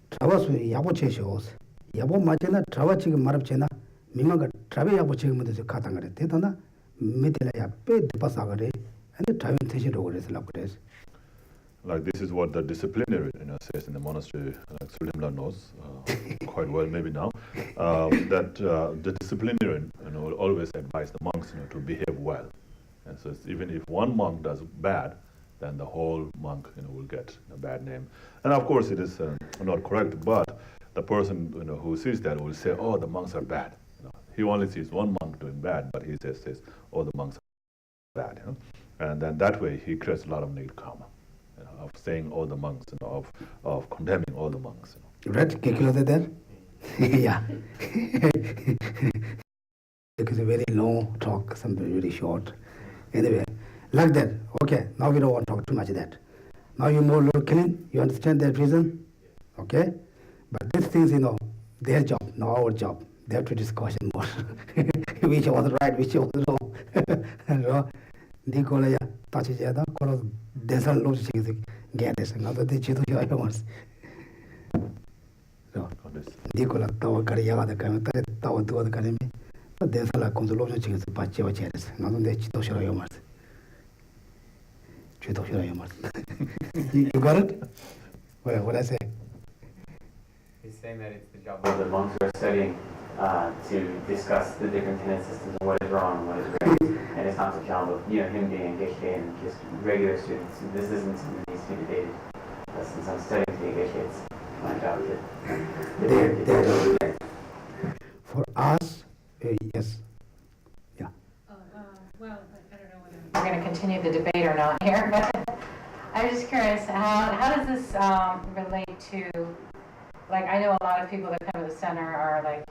trabasu 야보 체쇼스 야보 맞잖아 tra바 지금 말합잖아 미마가 trabe 야보 지금 먼저 가당 그래. 대단하 메텔야 빼 대파사 그래. And the like this is what the disciplinary says in the monastery, like Sulimla knows quite well maybe now, that the disciplinarian will always advise the monks to behave well. And so even if one monk does bad, then the whole monk will get a bad name. And of course it is not correct, but the person who sees that will say, "Oh, the monks are bad." He only sees one monk doing bad, but he says, "Oh, the monks are bad." And then that way he creates a lot of negative karma, of saying all the monks, of condemning all the monks. Right? Calculated there? Yeah. It's a very long talk, something really short. Anyway, like that. Okay, now we don't want to talk too much of that. Now you're more clean, you understand that reason? Okay? But these things, their job, not our job. They have to discuss it more. Which was right, which was wrong. Nicola Tachijada, Coros Desal Logic, Gaddis, another the Chitu Yamars. Nicola Tower Kariya, the Kamata, Tower to the Academy, but there's a consolation chickens, Pacho Cheris, not on the Chito Yamars. Chito Yamars. You got it? Well, what I say? He's saying that it's the job of the monks who are studying to discuss the different tenet systems and what is wrong and what is right. And it's not the job of him being Geshe and just regular students. This isn't something that needs to be debated. Since I'm studying to be Geshe, it's my job to For us, yes. Yeah. Well, I don't know whether we're going to continue the debate or not here, but I'm just curious, how does this relate to, like, I know a lot of people that come to the center are like,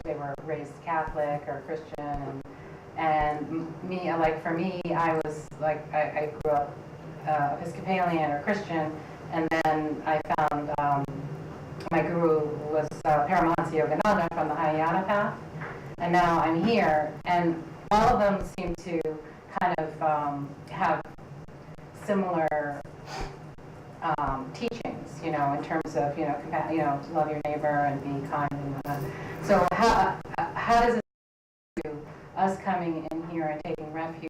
they were raised Catholic or Christian, and me, like for me, I was like, I grew up Episcopalian or Christian, and then I found my guru was Paramahansa Yogananda from the Hinayana path, and now I'm here, and all of them seem to kind of have similar teachings, in terms of, love your neighbor and be kind and whatnot. So how does it do us coming in here and taking refuge,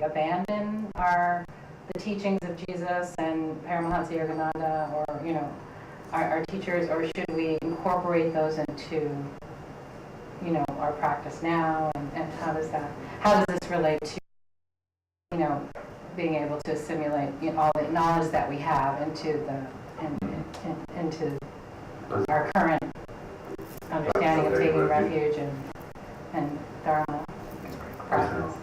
abandon the teachings of Jesus and Paramahansa Yogananda, or our teachers, or should we incorporate those into our practice now, and how does this relate to being able to assimilate all the knowledge that we have into our current understanding of taking refuge and dharma practice?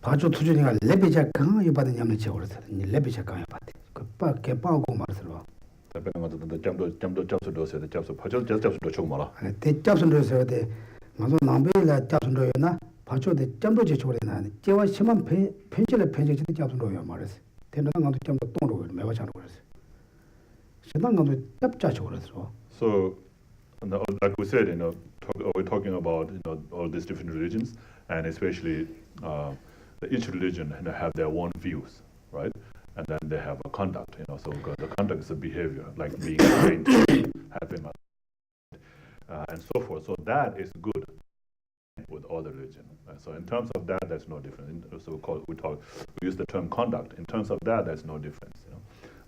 바조 투준이가 레비자 강하게 받은 냠을 채워서 레비자 강하게 받대. 그빠 개빠고 말스러. 잠도 잡수도서 잡수 파절 잡수도 총 말아. 대 잡수도서 대 맞아 남배라 잡수도요나 바조대 잠도 제초래나. 제와 심한 편질의 편질의 잡수도요 말했어. 대는 강도 잠도 똥으로 매와 자로 그랬어. 신당 강도 잡자죠 그랬어. So like we said, we're talking about all these different religions, and especially each religion have their own views, right? And then they have a conduct, so the conduct is a behavior, like being kind, helping others, and so forth. So that is good with all the religion. So in terms of that, there's no difference. So we use the term conduct. In terms of that, there's no difference.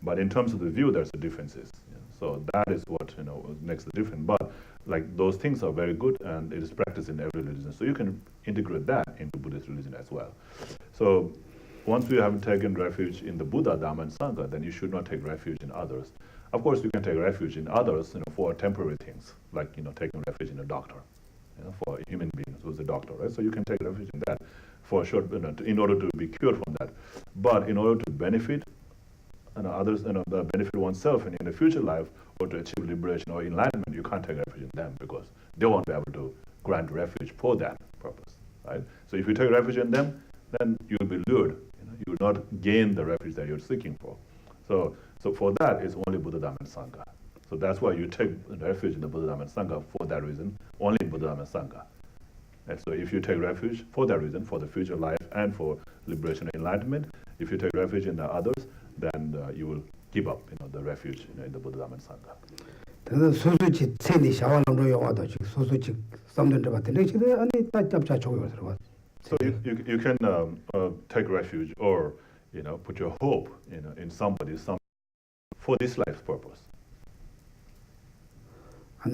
But in terms of the view, there's the differences. So that is what makes the difference. But like those things are very good, and it is practiced in every religion. So you can integrate that into Buddhist religion as well. So once you have taken refuge in the Buddha, Dharma, and Sangha, then you should not take refuge in others. Of course, you can take refuge in others, for temporary things, like taking refuge in a doctor, for a human being who's a doctor, right? So you can take refuge in that for a short, in order to be cured from that. But in order to benefit others, benefit oneself in the future life, or to achieve liberation or enlightenment, you can't take refuge in them because they won't be able to grant refuge for that purpose, right? So if you take refuge in them, then you'll be lured. You will not gain the refuge that you're seeking for. So for that, it's only Buddha, Dharma, and Sangha. So that's why you take refuge in the Buddha, Dharma, and Sangha for that reason, only in Buddha, Dharma, and Sangha. And so if you take refuge for that reason, for the future life and for liberation and enlightenment, if you take refuge in the others, then you will give up, the refuge in the Buddha, Dharma, and Sangha. So you can take refuge or put your hope in somebody for this life's purpose. But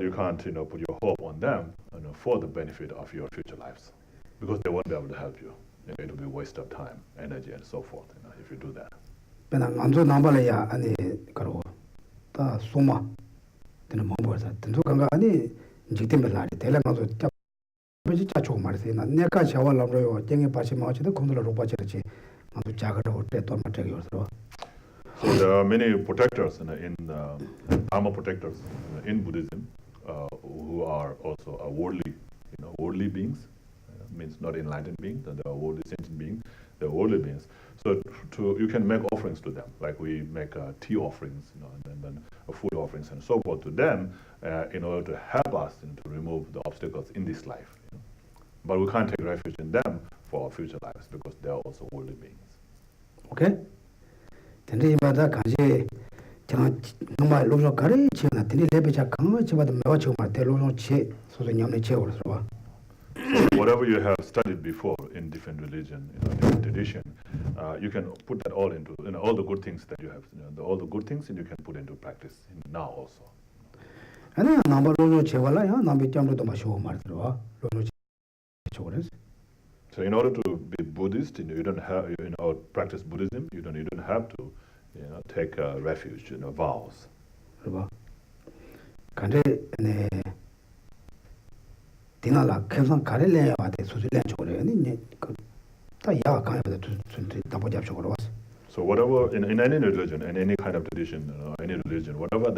you can't put your hope on them for the benefit of your future lives, because they won't be able to help you. It will be a waste of time, energy, and so forth if you do that. So there are many protectors Dharma protectors in Buddhism who are also worldly beings. Means not enlightened beings, and they are worldly sentient beings. They are worldly beings. So you can make offerings to them, like we make tea offerings, and then food offerings and so forth to them, in order to help us to remove the obstacles in this life. But we can't take refuge in them for our future lives because they are also worldly beings. Okay. So whatever you have studied before in different religion, different tradition, you can put that all into all the good things that you have, all the good things, and you can put into practice now also. So in order to be Buddhist, you don't have, or practice Buddhism, you don't have to, take refuge, vows. So whatever in any religion, in any kind of tradition, any religion, whatever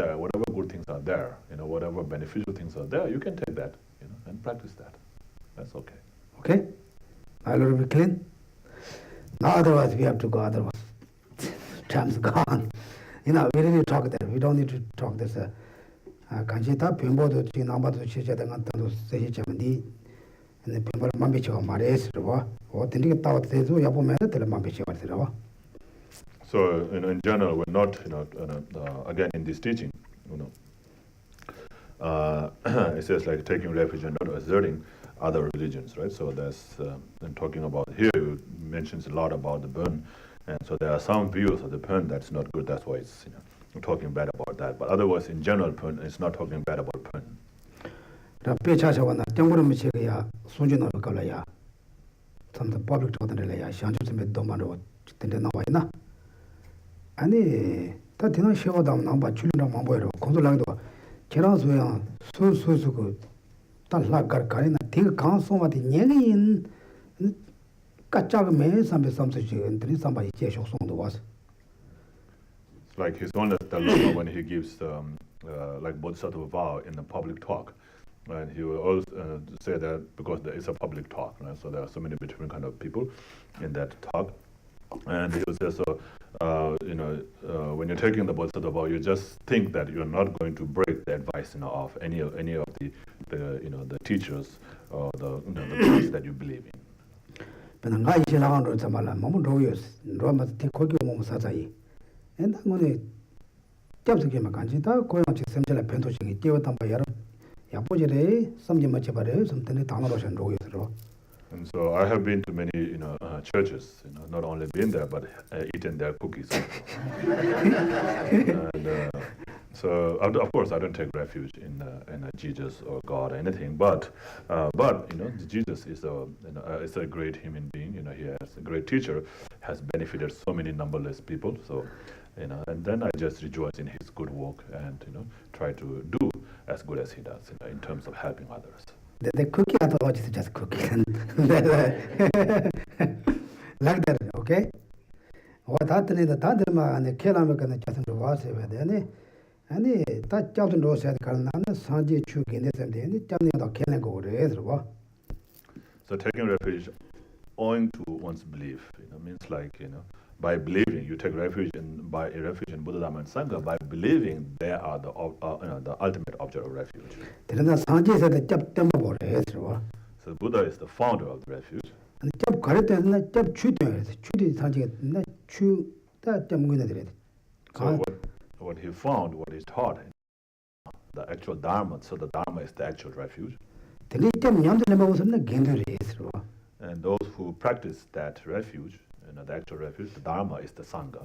good things are there, whatever beneficial things are there, you can take that, and practice that. That's okay. Okay, a little bit clean. Now otherwise we have to go. Otherwise, time's gone. We really talk that. We don't need to talk this. 간지다 변보도 지금 남바도 취재된 것도 세시 점디 근데 변보를 만비치고 말해서와 어떻게 따왔대도 야보면 될 만비치고 말해서와. So in general, we're not again in this teaching, it says like taking refuge and not asserting other religions, right? So that's and talking about here it mentions a lot about the burn, and so there are some views of the burn that's not good. That's why it's talking bad about that. But otherwise, in general, burn it's not talking bad about burn. Public 아니 다 되는 시험도 남바 줄이랑 mambo로 건설랑도 계란소야 소소소고 달라가 가리나 되게 강소마디 녀긴 까짜가 매 삼배 삼수지 엔트리 삼바이 제쇼송도 와서 like his own Lama when he gives like bodhisattva vow in the public talk, and he will also say that because it's a public talk, right? So there are so many different kind of people in that talk, and he will say so. When you're taking the bodhisattva vow, you just think that you're not going to break the advice of any of the teachers or the beliefs that you believe in. 잡스게만 간지다 고양치 샘절에 변도식이 뛰었단 바야로 야보지래 섬지마 제발에 섬ten에 당으로선 로이스로. And so I have been to many, churches. Not only been there, but eaten their cookies. And so, of course, I don't take refuge in Jesus or God or anything. But Jesus is a great human being. He has a great teacher, has benefited so many numberless people. So, and then I just rejoice in his good work and try to do as good as he does in terms of helping others. The cookie I thought is just cookie. Like that, okay? What happened in the Tadama and the Kelamaka and the Chatham was any that Chatham Rose had Karnana, Sanji Chuk in this and the Chani of Kelango. So taking refuge owing to one's belief, means like, by believing, you take refuge in Buddha, Dhamma, and Sangha. By believing, they are the ultimate object of refuge. So Buddha is the founder of the refuge. So what he found, what he taught, the actual Dharma. So the Dharma is the actual refuge. And those who practice that refuge, the actual refuge, the Dharma is the Sangha.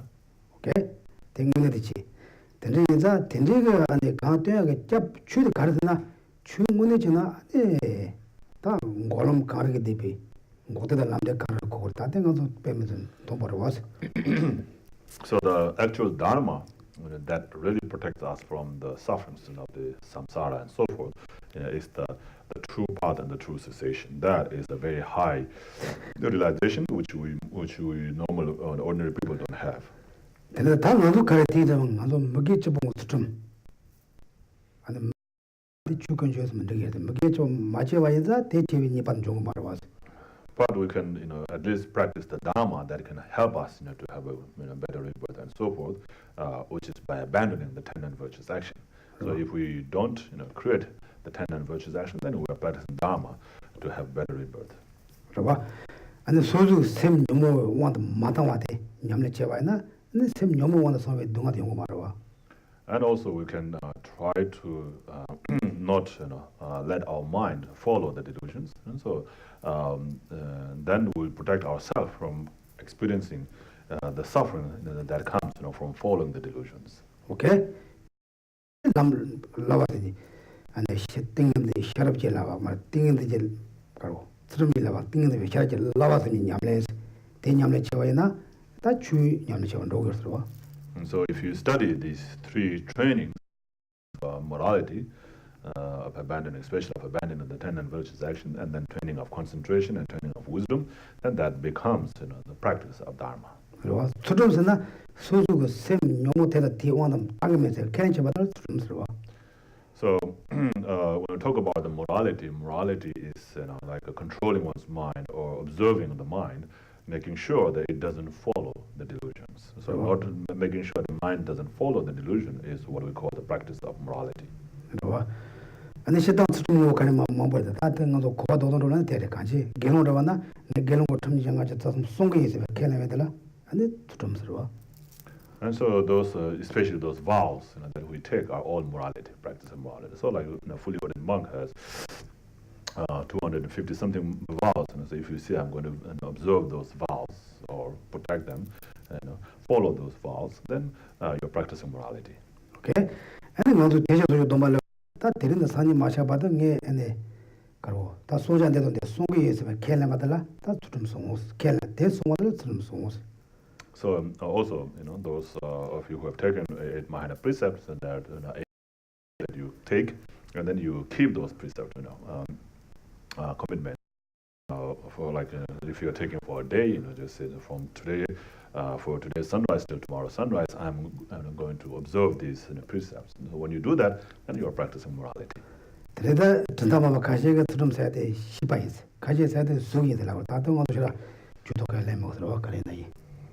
Okay? So the actual Dharma that really protects us from the sufferings of the samsara and so forth is the true path and the true cessation. That is a very high realization which we normal ordinary people don't have. But we can, at least practice the Dharma that can help us, to have a better rebirth and so forth, which is by abandoning the 10 non-virtuous action. So if we don't, create the 10 non-virtuous action, then we are practicing Dharma to have better rebirth. And the soju sem nyomo want matawate nyamle chewaina, and the sem nyomo want some way dunga yongo. And also we can try to not let our mind follow the delusions, and so then we'll protect ourselves from experiencing the suffering that comes from following the delusions. Okay? And the thing in the sharp lava, my thing in the gel, lava, thing in the sharp lava in Yamles, then Yamle Chewaina, that chew Yamle Dogger through. And so if you study these 3 trainings of morality, of abandoning, especially of abandoning the 10 non-virtuous action, and then training of concentration and training of wisdom, then that becomes the practice of Dharma. So when we talk about the morality is like controlling one's mind or observing the mind, making sure that it doesn't follow the delusions. So not making sure the mind doesn't follow the delusion is what we call the practice of morality. And the shaitan to kind of mumble that thing of the Kodono and Terekaji, Gelona, the Gelon Tumjanga, Song is a Kenavedala, and it to Tumsrua. And so those, especially those vows that we take, are all morality, practice of morality. So like a fully ordained monk has 250 something vows, and so if you say I'm going to observe those vows or protect them, follow those vows, then you're practicing morality. Okay, and want to teach you to that didn't the Sani Masha Badang and the Karo, that Soja and the Songi is a Kelamadala, that to them songs, Kela, there's one of them songs. So also, those of you who have taken 8 Mahayana precepts and that you take, and then you keep those precepts, commitment. For like if you're taking for a day, just say from today, for today's sunrise till tomorrow's sunrise, I'm going to observe these precepts. So when you do that, then you are practicing morality.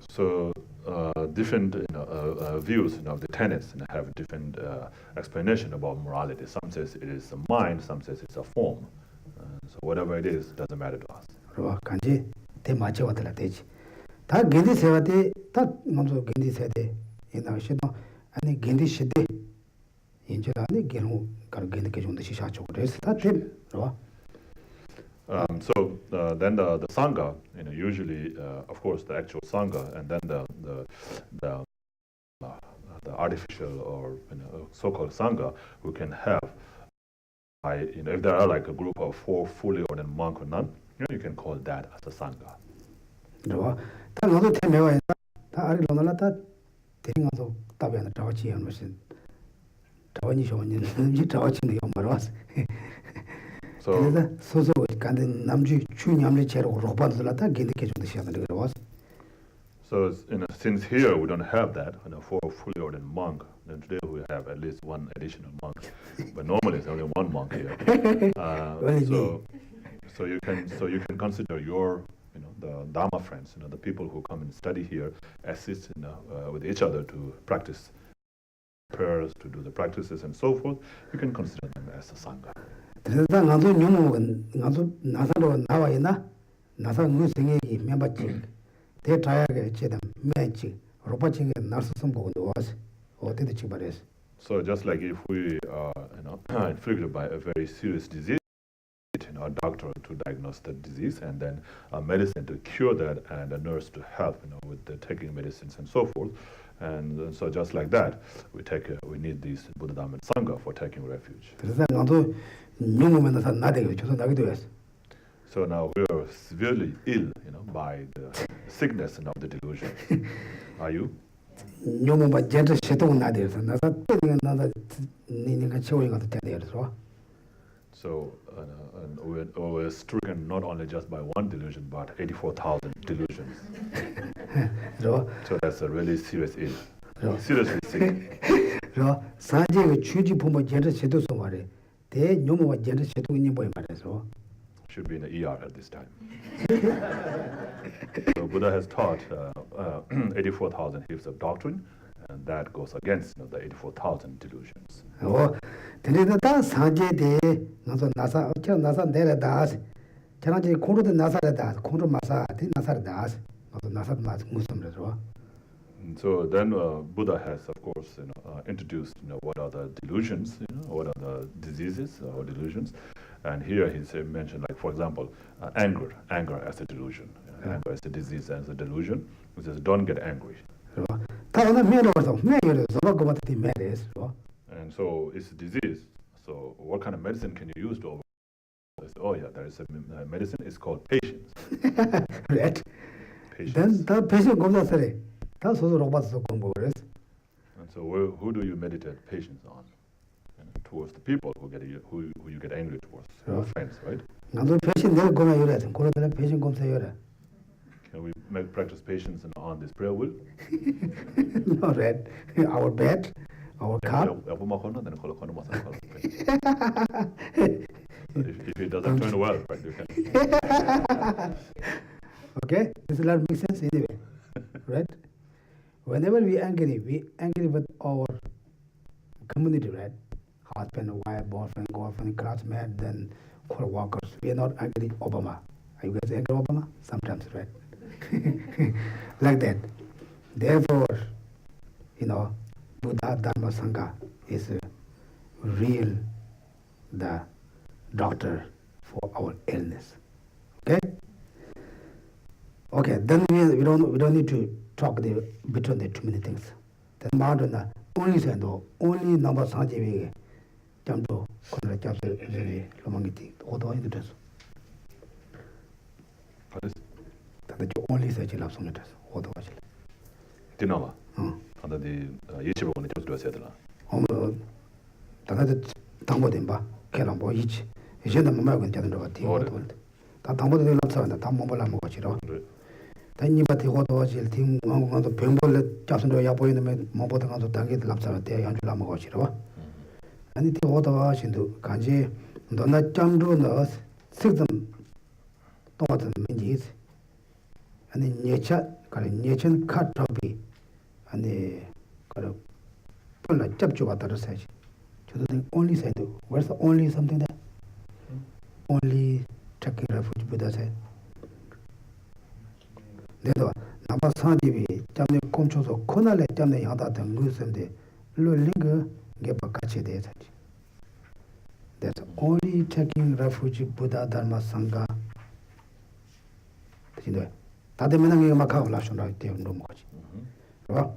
So different views of the tenets have different explanation about morality. Some says it is a mind, some says it's a form. So whatever it is, doesn't matter to us. 아니 겐디 시대 인제라니 게노 가르 겐디 개종도 시샤초 그래서 다 됨. Then the sangha, usually, of course, the actual sangha, and then the artificial or so-called sangha, who can have, if there are like a group of 4 fully ordained monk or nun, you can call that as a sangha. 다 너도 태매와 다 아리 로나라다 대링어도 답이 안 나와지 않는 것은 자원이 좋은 일은 자원이 말아서 So, 소소 간데 남주 주냠리 제로 로반들라다 겐데게 좀 시작하는 거 was. So since here we don't have that, for a fully ordained monk, then today we have at least one additional monk. But normally it's only one monk here. So you can consider your the Dharma friends, the people who come and study here, assist with each other to practice prayers, to do the practices and so forth. You can consider them as a sangha. 그래서 나도 뇽은 나도 나사로 나와 있나? 나사 무생이 멤버지. 대 자야게 제담 매지. 로바칭에 나서 선보고 와서 어디도 지발했어. So just like if we are inflicted by a very serious disease, a doctor to diagnose the disease, and then a medicine to cure that, and a nurse to help with the taking medicines and so forth. And so just like that, we need these Buddha Dhamma and Sangha for taking refuge. 그래서 나도 뇽으면서 나대고 저서 나기도 했어. So now we are severely ill, by the sickness of the delusion. Are you? 뇽으면 제대로 시도는 나대서 나사 때는 나다 니가 채우니까 되대서. So we're stricken not only just by one delusion, but 84,000 delusions. So that's a really serious ill. Seriously sick. 그래서 사제의 취지 보면 제대로 시도서 말해. 대 뇽으면 제대로 시도 있는 거에 말해서. Should be in the ER at this time. So Buddha has taught 84,000 heaps of doctrine, and that goes against the 84,000 delusions. 근데 다 사제대 나서 나사 어쩌 나사 내려다 저한테 코로도 나사래다 코로 마사 나사래다 나서 나사 맞 무슨 말이죠? So then Buddha has, of course, introduced what are the delusions, what are the diseases or delusions, and here he's mentioned, like for example, anger as a delusion, anger as a disease, as a delusion. He says, don't get angry. And so it's a disease. So what kind of medicine can you use to overcome this? Oh yeah, there is a medicine. It's called patience. Right. Patience. Then the patient comes out say, "That's what Robert so composed." And so who do you meditate patience on? Towards the people who you get angry towards, your friends, right? 나도 patient 내가 거면 요래. 그러더라 patient 검사 요래. Can we practice patience on this prayer wheel? No, right. Our bed, our cup. If it doesn't turn well, right, you can. Okay, this will not make sense anyway, right? Whenever we angry with our community, right? Husband, wife, boyfriend, girlfriend, classmate, then co-workers. We are not angry Obama. Are you guys angry Obama? Sometimes, right? Like that. Therefore, Buddha Dharma Sangha is real the doctor for our illness. Okay? Okay, then we don't need to talk between the too many things. Then Madonna only number Sanjevi Jamdo Conrad Chapter Lomangiti, Odo in the dress. What is? That you only say you love some letters, Odo. Dinova. Under the Yichibo on the Joseph Sedla. Tanada Tambodimba, Kelambo each. Is in the American general. That Tambo de Lapsa, Tamola Mochiro. Then you but the Odo thing on the Pimble, Jason Yapo in the Mobotan on the Target Lapsa, the Angela Mochiro. And it Odo into Kanji, Donna Jamdo nurse, 6 them. Don't minges. And in nature, cut toppy. And they got a pull a chub at the research. The only side, where's the only something there? Only taking refuge, Buddha said. Then Nabasandi, Jamie Conchos or Konale, Jamie Yada, and Muslim, That's only taking refuge Buddha Dharma Sangha. 다되면은 막하고 라션라 때 너무 거지. 봐.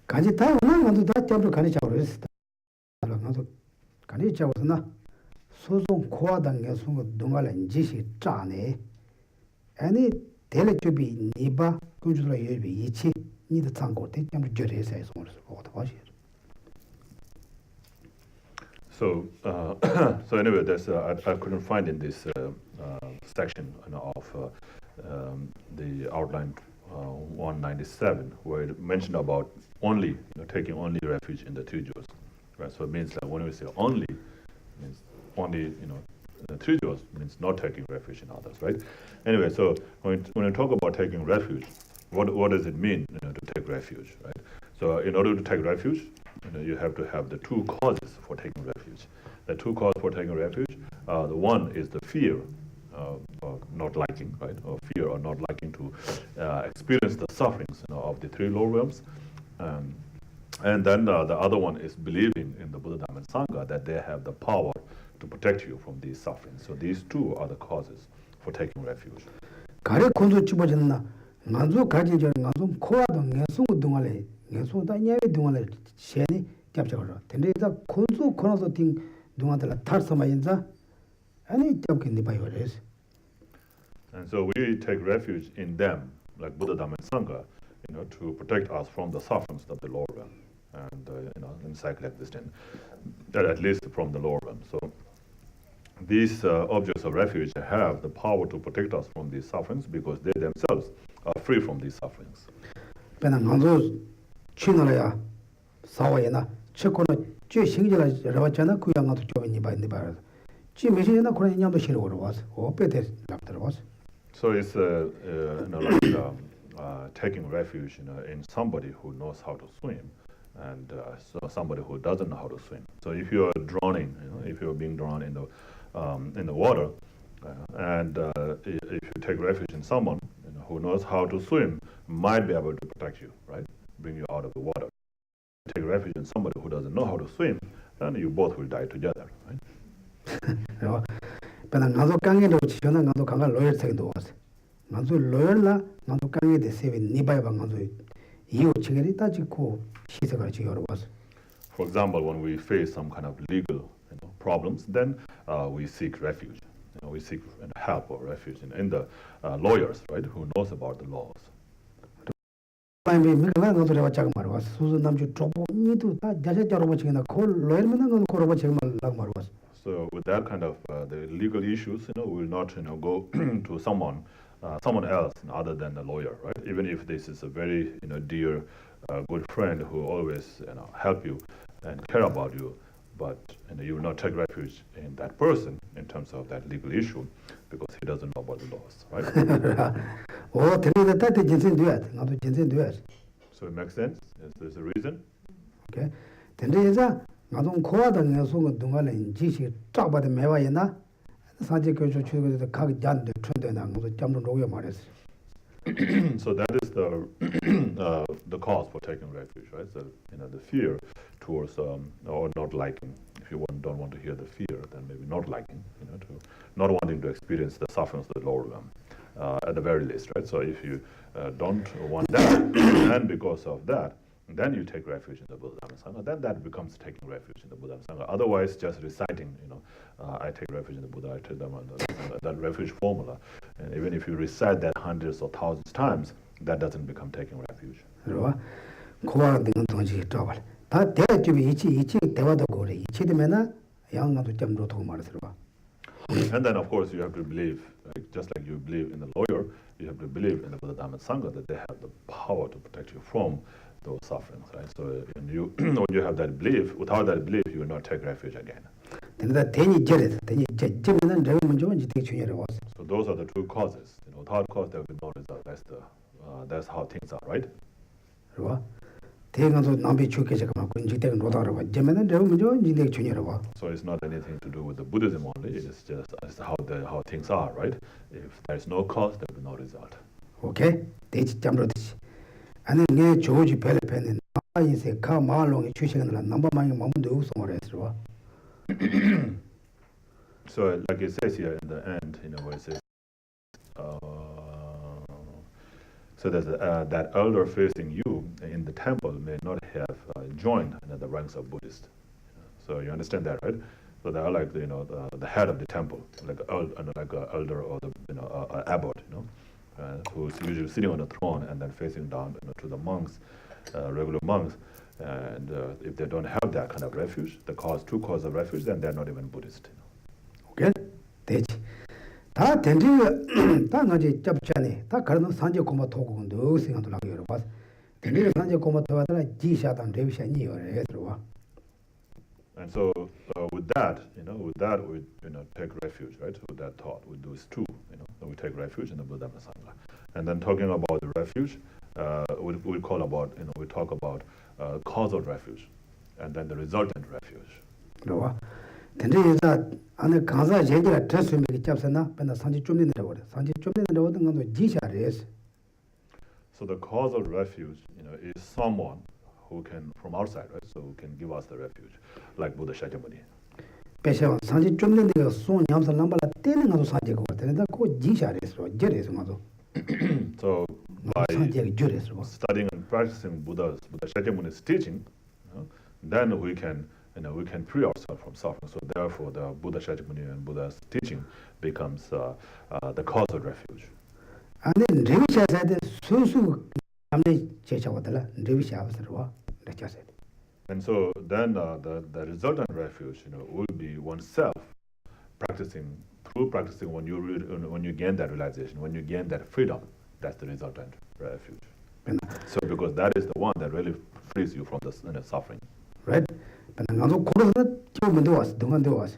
간지 다 오는 것도 다 잡으러 간이 잡으러 했어. 나도 간이 잡으러나 소송 고하단계 송거 동안에 지시 짜네. 아니 텔레주비 니바 군주라 예비 이치 니도 참고 때 좀 저래서 해서 어떻게 So, so anyway, there's I couldn't find in this section of the outline 197 where it mentioned about only taking only refuge in the three jewels, right? So it means that when we say only, it means only the three jewels means not taking refuge in others, right? Anyway, so when we talk about taking refuge, what does it mean to take refuge, right? So in order to take refuge, you have to have the two causes for taking refuge. The two causes for taking refuge, the one is the fear of not liking, right, or fear or not liking to experience the sufferings of the three lower realms, and then the other one is believing in the Buddha Dhamma and Sangha that they have the power to protect you from these sufferings. So these two are the causes for taking refuge. 가래 콘도 집어졌나? 만조 가진 저 만조 코아도 내송 동안에 내소다 냐에 동안에 셴이 잡자거라. 근데 다 콘도 코나서 띵 동안들 탈서마인자 아니 잡겠니 봐요레스. And so we take refuge in them, like Buddha Dhamma and Sangha, to protect us from the sufferings of the lower realm, and in cycle existence, at least from the lower realm. So these objects of refuge have the power to protect us from these sufferings because they themselves are free from these sufferings. 배나 만조 취나라야 사와이나 체코는 제 생기라 여러잖아 그 양아도 좀 봐니 봐. 지 메시나 그런 냠도 싫어 그러와서 오페데 랍들어와서. So it's taking refuge in somebody who knows how to swim, and so somebody who doesn't know how to swim. So if you are drowning, if you are being drowned in the water, and if you take refuge in someone who knows how to swim, might be able to protect you, right? Bring you out of the water. Take refuge in somebody who doesn't know how to swim, then you both will die together, right? 배나 나도 강에도 지나 나도 강가 로열 생도 왔어. 나도 로열라 나도 강에데 세비 니바이바 나도 이유 책이 따지고 시세가 지어러 왔어. For example, when we face some kind of legal problems, then we seek refuge. We seek help or refuge in the lawyers, right, who knows about the laws. So with that kind of the legal issues, we will not go to someone else other than the lawyer, right? Even if this is a very dear good friend who always help you and care about you, but you will not take refuge in that person in terms of that legal issue because he doesn't know about the laws, right? So it makes sense. There's a reason. Okay. 나도 고아다는 소가 동안에 지시 잡아도 매와이나 사제 교조 추고도 각 잔데 천대나 뭐 잠도 녹여 말했어. So that is the cause for taking refuge, right? So the fear towards or not liking. If you don't want to hear the fear, then maybe not liking, to not wanting to experience the sufferings of the lower realm, at the very least, right? So if you don't want that, and because of that, then you take refuge in the Buddha Dhamma Sangha. Then that becomes taking refuge in the Buddha Dhamma Sangha. Otherwise, just reciting, I take refuge in the Buddha, I take Dhamma, that refuge formula. And even if you recite that hundreds or thousands times, that doesn't become taking refuge. And then, of course, you have to believe, just like you believe in the lawyer, you have to believe in the Buddha Dhamma Sangha that they have the power to protect you from those sufferings, right? So when you have that belief, without that belief, you will not take refuge again. So those are the two causes. Without cause, there will be no result. That's how things are, right? So it's not anything to do with the Buddhism only. It's just how things are, right? If there is no cause, there will be no result. Okay? And then George Pellepen, I say, come along, choosing a number of my mom do somewhere else. So, like it says here in the end, where it says, so there's that elder facing you in the temple may not have joined the ranks of Buddhists. So you understand that, right? So they are like the head of the temple, like an elder or the abbot, who's usually sitting on the throne and then facing down to the monks, regular monks. And if they don't have that kind of refuge, true cause of refuge, then they're not even Buddhist. Okay, that's 다 된지 다 가지 잡잖니 다 가는 산제 고마 토고 너 생각도 나고 여러 봐 된지 산제 고마 토와다 지샤단 레비샤니 여러 들어와. And so with that we take refuge, right? With that thought, we do is two, we take refuge in the Buddha and Sangha. And then talking about the refuge, we talk about causal refuge, and then the resultant refuge. 그러와. 된지 이자 안에 강사 제기라 드스 미기 잡잖아. 맨날 산지 좀 내는 거래. 산지 좀 내는 거든 건도 지샤레스. So the causal refuge, is someone who can, from outside, right? So who can give us the refuge, like Buddha Shakyamuni. 배셔 산지 좀 내는 거 손 냠서 남발라 떼는 것도 산지 거 같은데 그 지샤레스로 제레스 맞아. So by 산지 주레스로. studying and practicing Buddha Shakyamuni's teaching, then we can free ourselves from suffering. So therefore, the Buddha Shakyamuni and Buddha's teaching becomes the causal refuge. 안에 레비샤사데 수수 남네 제자와들라 레비샤스로 레차세. And so then the resultant refuge, will be oneself practicing when you gain that realization, when you gain that freedom. That's the resultant refuge. So because that is the one that really frees you from the suffering. Right? But 나도 코로나 좀 왔어. 동안도 왔어.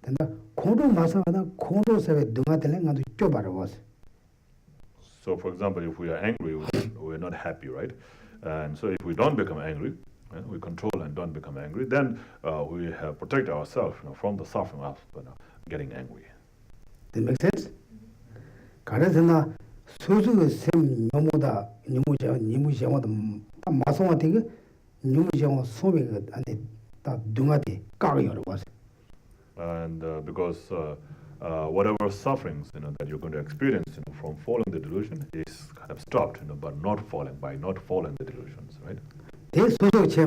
근데 코로 마사나 코로서에 동안들에 나도 좀 왔어. So for example, if we are angry, we're not happy, right? And so if we don't become angry, we control and don't become angry, then we have protect ourselves from the suffering of getting angry. That makes sense? 그래서 나 소수의 셈 너무다 니무지하다 마성화 되게 니무지하고 소비가 안에 다 등하대 까요 와서. And because whatever sufferings that you're going to experience from falling the delusion is kind of stopped, but by not following the delusions, right? 대소소 체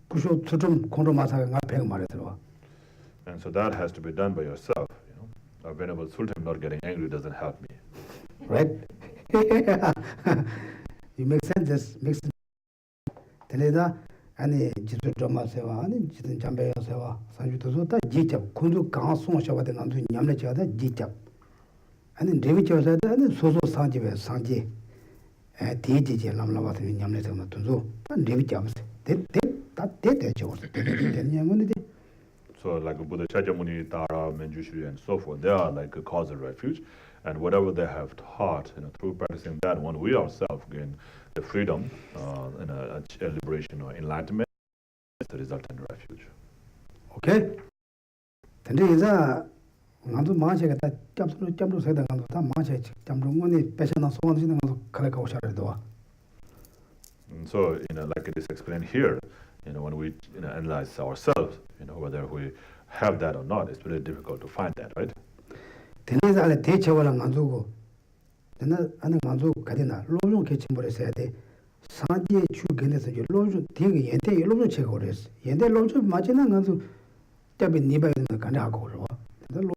구조 수좀 공로 마사가 앞에 말에 들어와. And so that has to be done by yourself. Venerable Sultan not getting angry doesn't help me. Right? You make sense. This makes sense. Teleda 아니 지도 드라마세와 아니 지든 잠배여세와 산주도서 다 지잡 군주 강송 샤바데 난도 냠내 지하다 지잡 아니 레비쳐서다 아니 소소 상지베 상지 대지지 남라바도 냠내 정도 돈도 레비쳐서 대대대죠 대냐고는데. So like Buddha Shakyamuni, Tara, Manjushri, and so forth, they are like a causal refuge, and whatever they have taught, through practicing that, when we ourselves gain the freedom and a liberation or enlightenment, is the resultant refuge. Okay. 근데 이제 나도 마셔가 다 점수 세다 나도 다 마셔 점중원이 배셔나 소원지는 것도 갈아가고 싶어도. So like it is explained here, when we analyze ourselves, whether we have that or not, it's very difficult to find that, right? 근데 안에 대처와랑 안 주고 근데 안에 안 주고 가디나 로종 개침벌에 써야 돼. 산지에 주근에서 로종 되게 연대 로종 체가 그랬어. 연대 로종 맞지는 간수 답이 니바이는 간다고 그러. 근데 로종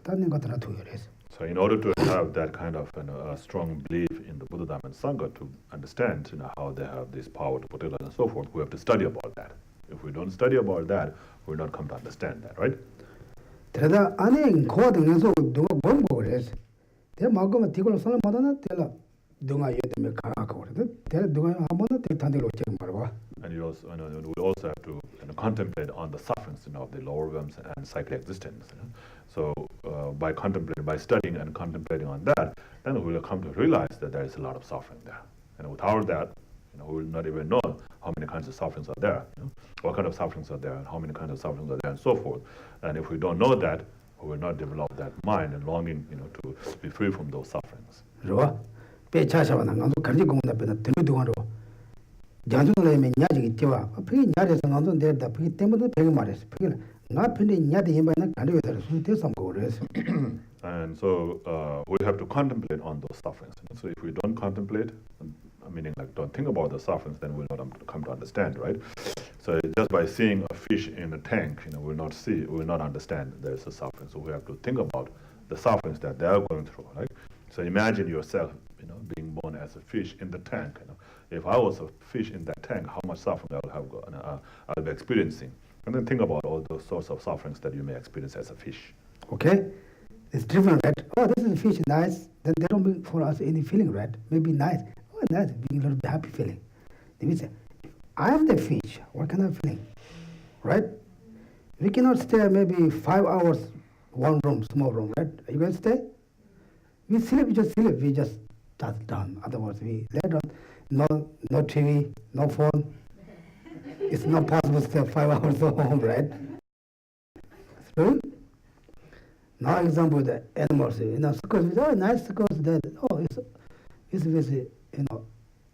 다른 것들은 도열했어. So in order to have that kind of a strong belief in the Buddha Dhamma and Sangha, to understand how they have this power to protect us and so forth, we have to study about that. If we don't study about that, we'll not come to understand that, right? 그러다 안에 고등에서 누가 공부를 했어. 대 막으면 뒤걸로 살아 못하나 대라 누가 예되면 가고 그래. 대 누가 한번은 대탄대로 지금 말아. And you also, we also have to contemplate on the sufferings of the lower realms and cyclic existence. So by studying and contemplating on that, then we will come to realize that there is a lot of suffering there. And without that, we will not even know how many kinds of sufferings are there, what kind of sufferings are there, and how many kinds of sufferings are there, and so forth. And if we don't know that, we will not develop that mind and longing, to be free from those sufferings. 좋아. 배차샤바나 간도 간지 공다 배나 들도가로 장중에 냐지 있지와 그 냐에서 간도 내다 그 때문에 배가 말했어. 그 나 편에 냐데 힘바나 간도 되서 수대서 거래서. And so we have to contemplate on those sufferings. So if we don't contemplate, meaning like don't think about the sufferings, then we'll not come to understand, right? So just by seeing a fish in a tank, we'll not understand there's a suffering. So we have to think about the sufferings that they are going through, right? So imagine yourself, being born as a fish in the tank. If I was a fish in that tank, how much suffering I'll be experiencing, and then think about all those sorts of sufferings that you may experience as a fish. Okay, it's different, right? Oh, this is fish, nice. Then they don't bring for us any feeling, right? Maybe nice. Oh, nice, being a little bit happy feeling. Then we say, I am the fish. What kind of feeling, right? We cannot stay maybe 5 hours, one room, small room, right? Are you going to stay? We sleep, we just touch down. Otherwise, we lay down. No TV, no phone. It's not possible to stay 5 hours at home, right? So, now example the animals, because it's very nice because that it's very,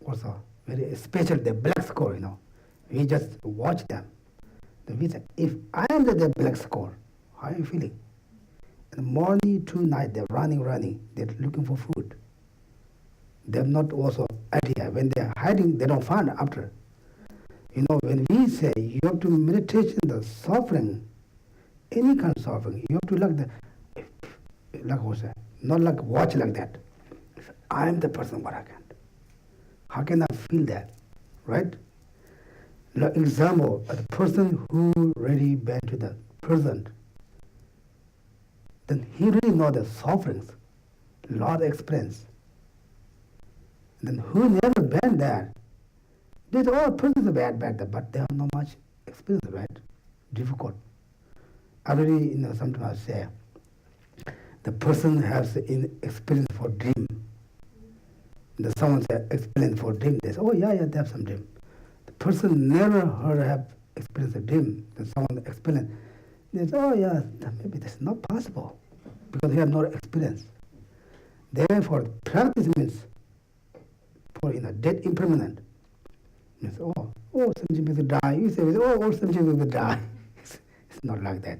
also very special, the black squirrel, we just watch them. Then we say, if I am the black squirrel, how are you feeling? In the morning to night, they're running, they're looking for food. They're not also idea. When they're hiding, they don't find after. When we say you have to meditate the suffering, any kind of suffering, you have to not like watch like that. If I am the person, what I can. How can I feel that, right? Like example, a person who really been to the present, then he really know the sufferings, lot of experience. Then who never been there, they say, oh, person is bad, but they have not much experience, right? Difficult. Already, sometimes I say, the person has experience for dream. Someone says experience for dream. They say, oh yeah, they have some dream. The person never heard have experience a dream. Then someone explain. They say, oh yeah, maybe that's not possible because they have no experience. Therefore, practice means for dead impermanent. Means something will die. You say, oh, something will die. It's not like that.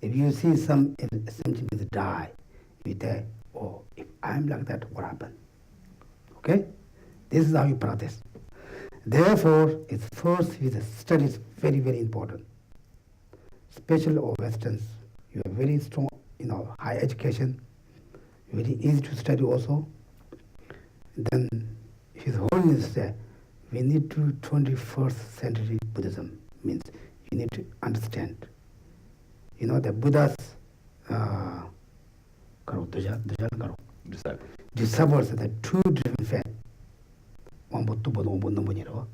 If you see something will die, you say, oh, if I'm like that, what happened? Okay? This is how you practice. Therefore, it's first with the study is very, very important. Especially all Westerns, you have very strong, high education, very easy to study also. Then His Holiness said, we need to 21st century Buddhism, means you need to understand. The Buddha's disciples are two different faiths.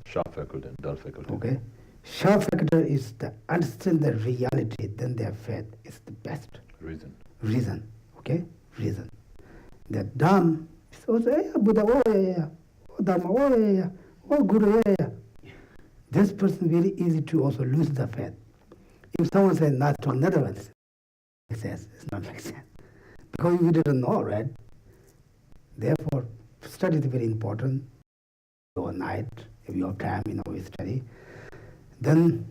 Sharp faculty and dull faculty. Okay. Sharp faculty is to understand the reality, then their faith is the best. Reason. Okay? Reason. The dumb is also, Buddha, oh Dharma, oh Guru, This person very easy to also lose the faith. If someone says not to another one, it says it's not like that. Because you didn't know, right? Therefore, study is very important. Overnight, if you have time, we study. Then,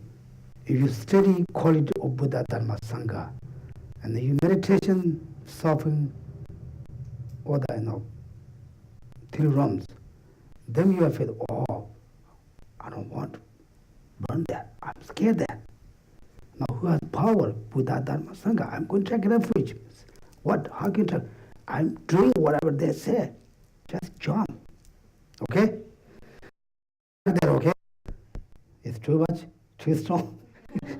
if you study quality of Buddha, Dharma, Sangha, and you meditation, suffering, or the 3 realms, then you have feel, oh, I don't want to burn that. I'm scared that. Now, who has power? Buddha, Dharma, Sangha. I'm going to take refuge. What? How can you take? I'm doing whatever they say. Just jump. Okay? That okay? It's too much? Too strong?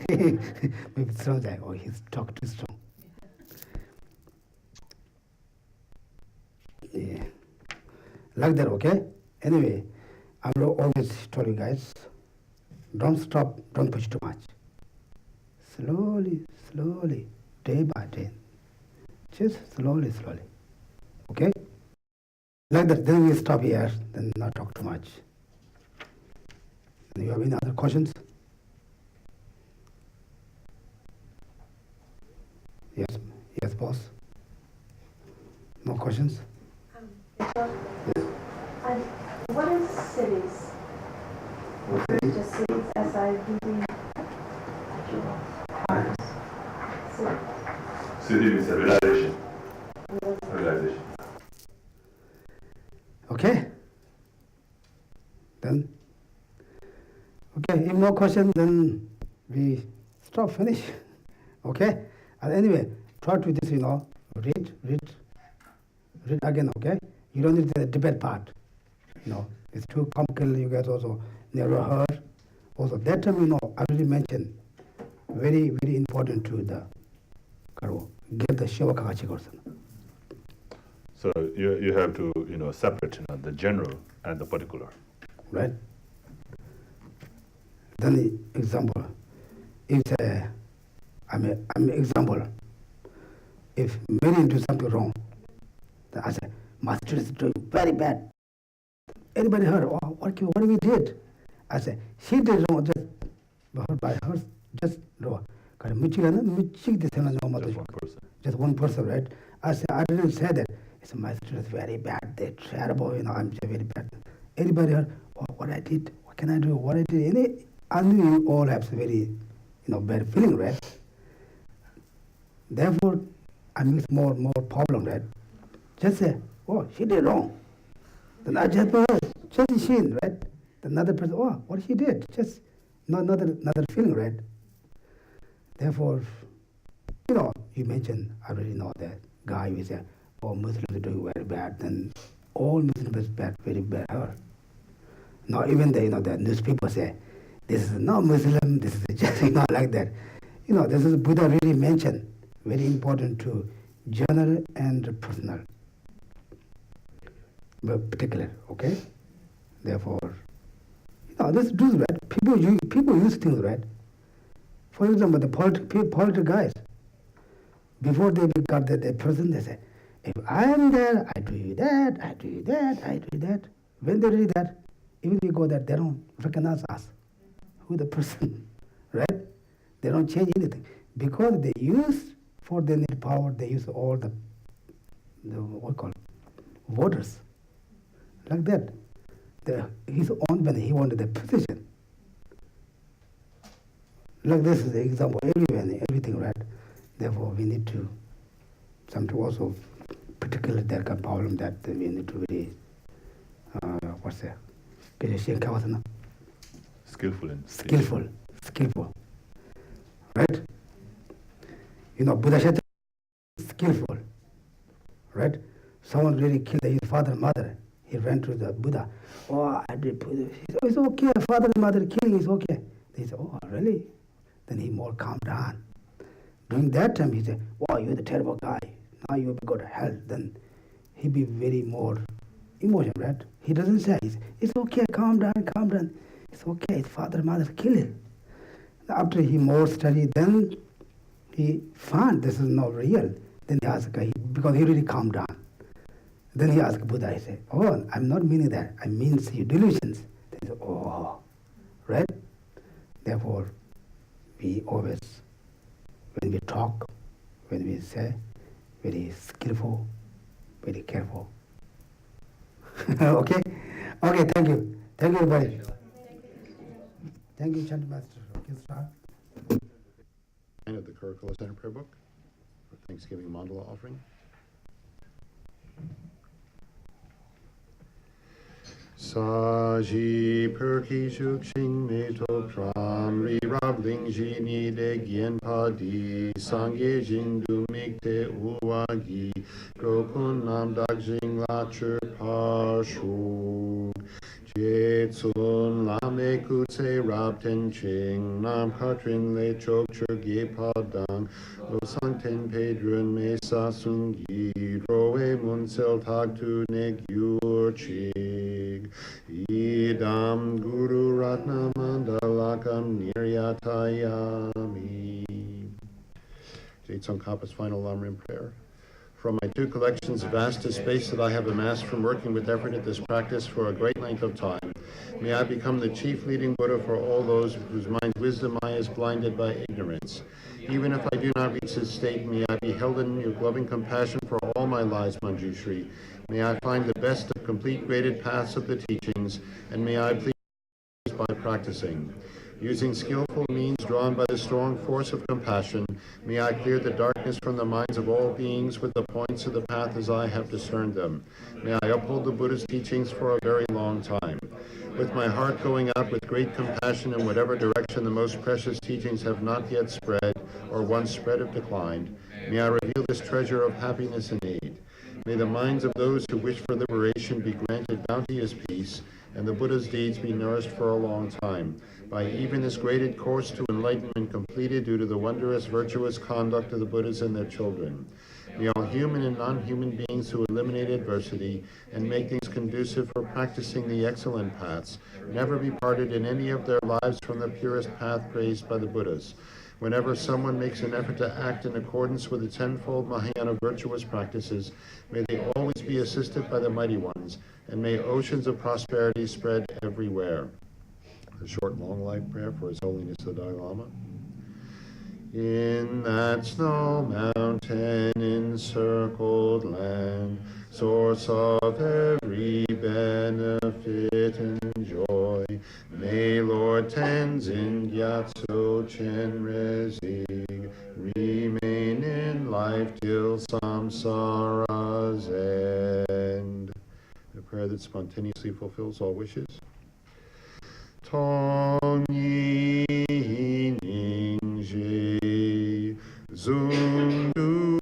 Maybe strong like, oh, he's talk too strong. Yeah. Like that, okay? Anyway, I will always tell you guys, don't stop, don't push too much. Slowly, day by day. Just slowly. Okay? Like that, then we stop here, then not talk too much. Do you have any other questions? Yes, boss. No questions? Yes. Siddhi means a realization. Realization. Okay? Then, okay, if no question, then we stop, finish. Okay? And anyway, try to this, read again, okay? You don't need the debate part. It's too complicated, you guys also never heard. Also, that time, I already mentioned, very, very important to the Karo, get the Shiva Kakachi person. So you have to, separate, the general and the particular. Right? Then the example, I'm an example. If Mary do something wrong, then I say, Master is doing very bad. Anybody heard? Oh, what we did? I say, she did wrong, just wrong. Just one person, right? I say, I didn't say that. It's my students very bad, they're terrible, I'm very bad. Anybody heard? Oh, what I did? What can I do? What I did? I knew you all have very, bad feeling, right? Therefore, I make more problem, right? Just say, oh, she did wrong. Then I just she, right? Another person, oh, what she did? Just another feeling, right? Therefore, you mentioned, I already know that guy who said, oh, Muslims are doing very bad, then all Muslims bad, very bad her. Now even the newspaper say, this is not Muslim, this is just, like that. This is Buddha really mentioned, very important to general and personal, but particular, okay? Therefore, this do right. People use things right. For example, the political guys, before they got the person, they say, if I am there, I do that, I do that, I do that. When they do that, even we go there, they don't recognize us, who the person, right? They don't change anything. Because they use, for their need power, they use all the what we call it, voters. Like that. His own, when he wanted the position. Like this is the example, everywhere, everything, right? Therefore, we need to, something also, particularly that kind of problem that we need to really, what's that? Skillful. Right? Buddha said, skillful. Right? Someone really killed his father and mother. He ran to the Buddha. Oh, I did. He said, oh, it's okay. Father and mother killing is okay. They said, oh, really? Then he more calmed down. During that time, he said, wow, you're the terrible guy. Now you will go to hell. Then he be very more emotional, right? He doesn't say, it's okay, calm down. It's okay, his father and mother kill him. After he more studied, then he found this is not real. Then he asked, because he really calmed down. Then he asked Buddha, he said, oh, I'm not meaning that. I mean your delusions. They said, oh, right? Therefore, we always, when we talk, when we say, very skillful, very careful. Okay? Okay, thank you. Thank you, everybody. Thank you, Chant Master. Okay, start. Of the Kurukulla Center Prayer Book for Thanksgiving Mandala offering. Saji perki shukshin meto pram ri rabling jini de gien padi sangye jindu mikte uwagi grokun nam dagjing la chur pashu jetsun lame kutse rabten ching nam katrin le chok chur ge padang lo sangten pedrun me sasungi roe munsel tagtu neg yur chig idam guru ratna mandalakam niryatayami. Tsongkhapa's final lam-rim prayer. From my two collections of vast space that I have amassed from working with effort at this practice for a great length of time, may I become the chief leading Buddha for all those whose mind's wisdom eye is blinded by ignorance. Even if I do not reach this state, may I be held in your loving compassion for all my lives, Manjushri. May I find the best of complete graded paths of the teachings, and may I please by practicing. Using skillful means drawn by the strong force of compassion, may I clear the darkness from the minds of all beings with the points of the path as I have discerned them. May I uphold the Buddha's teachings for a very long time. With my heart going out with great compassion in whatever direction the most precious teachings have not yet spread, or once spread have declined, may I reveal this treasure of happiness and aid. May the minds of those who wish for liberation be granted bounteous peace, and the Buddha's deeds be nourished for a long time, by even this graded course to enlightenment completed due to the wondrous virtuous conduct of the Buddhas and their children. May all human and non-human beings who eliminate adversity and make things conducive for practicing the excellent paths never be parted in any of their lives from the purest path praised by the Buddhas. Whenever someone makes an effort to act in accordance with the tenfold Mahayana virtuous practices, may they always be assisted by the mighty ones, and may oceans of prosperity spread everywhere. A short and long life prayer for His Holiness the Dalai Lama. In that snow mountain encircled land, source of every benefit and joy, may Lord Tenzin Gyatso Chen Rezig remain in life till samsara's end. A prayer that spontaneously fulfills all wishes. Tong yi ning ji zung du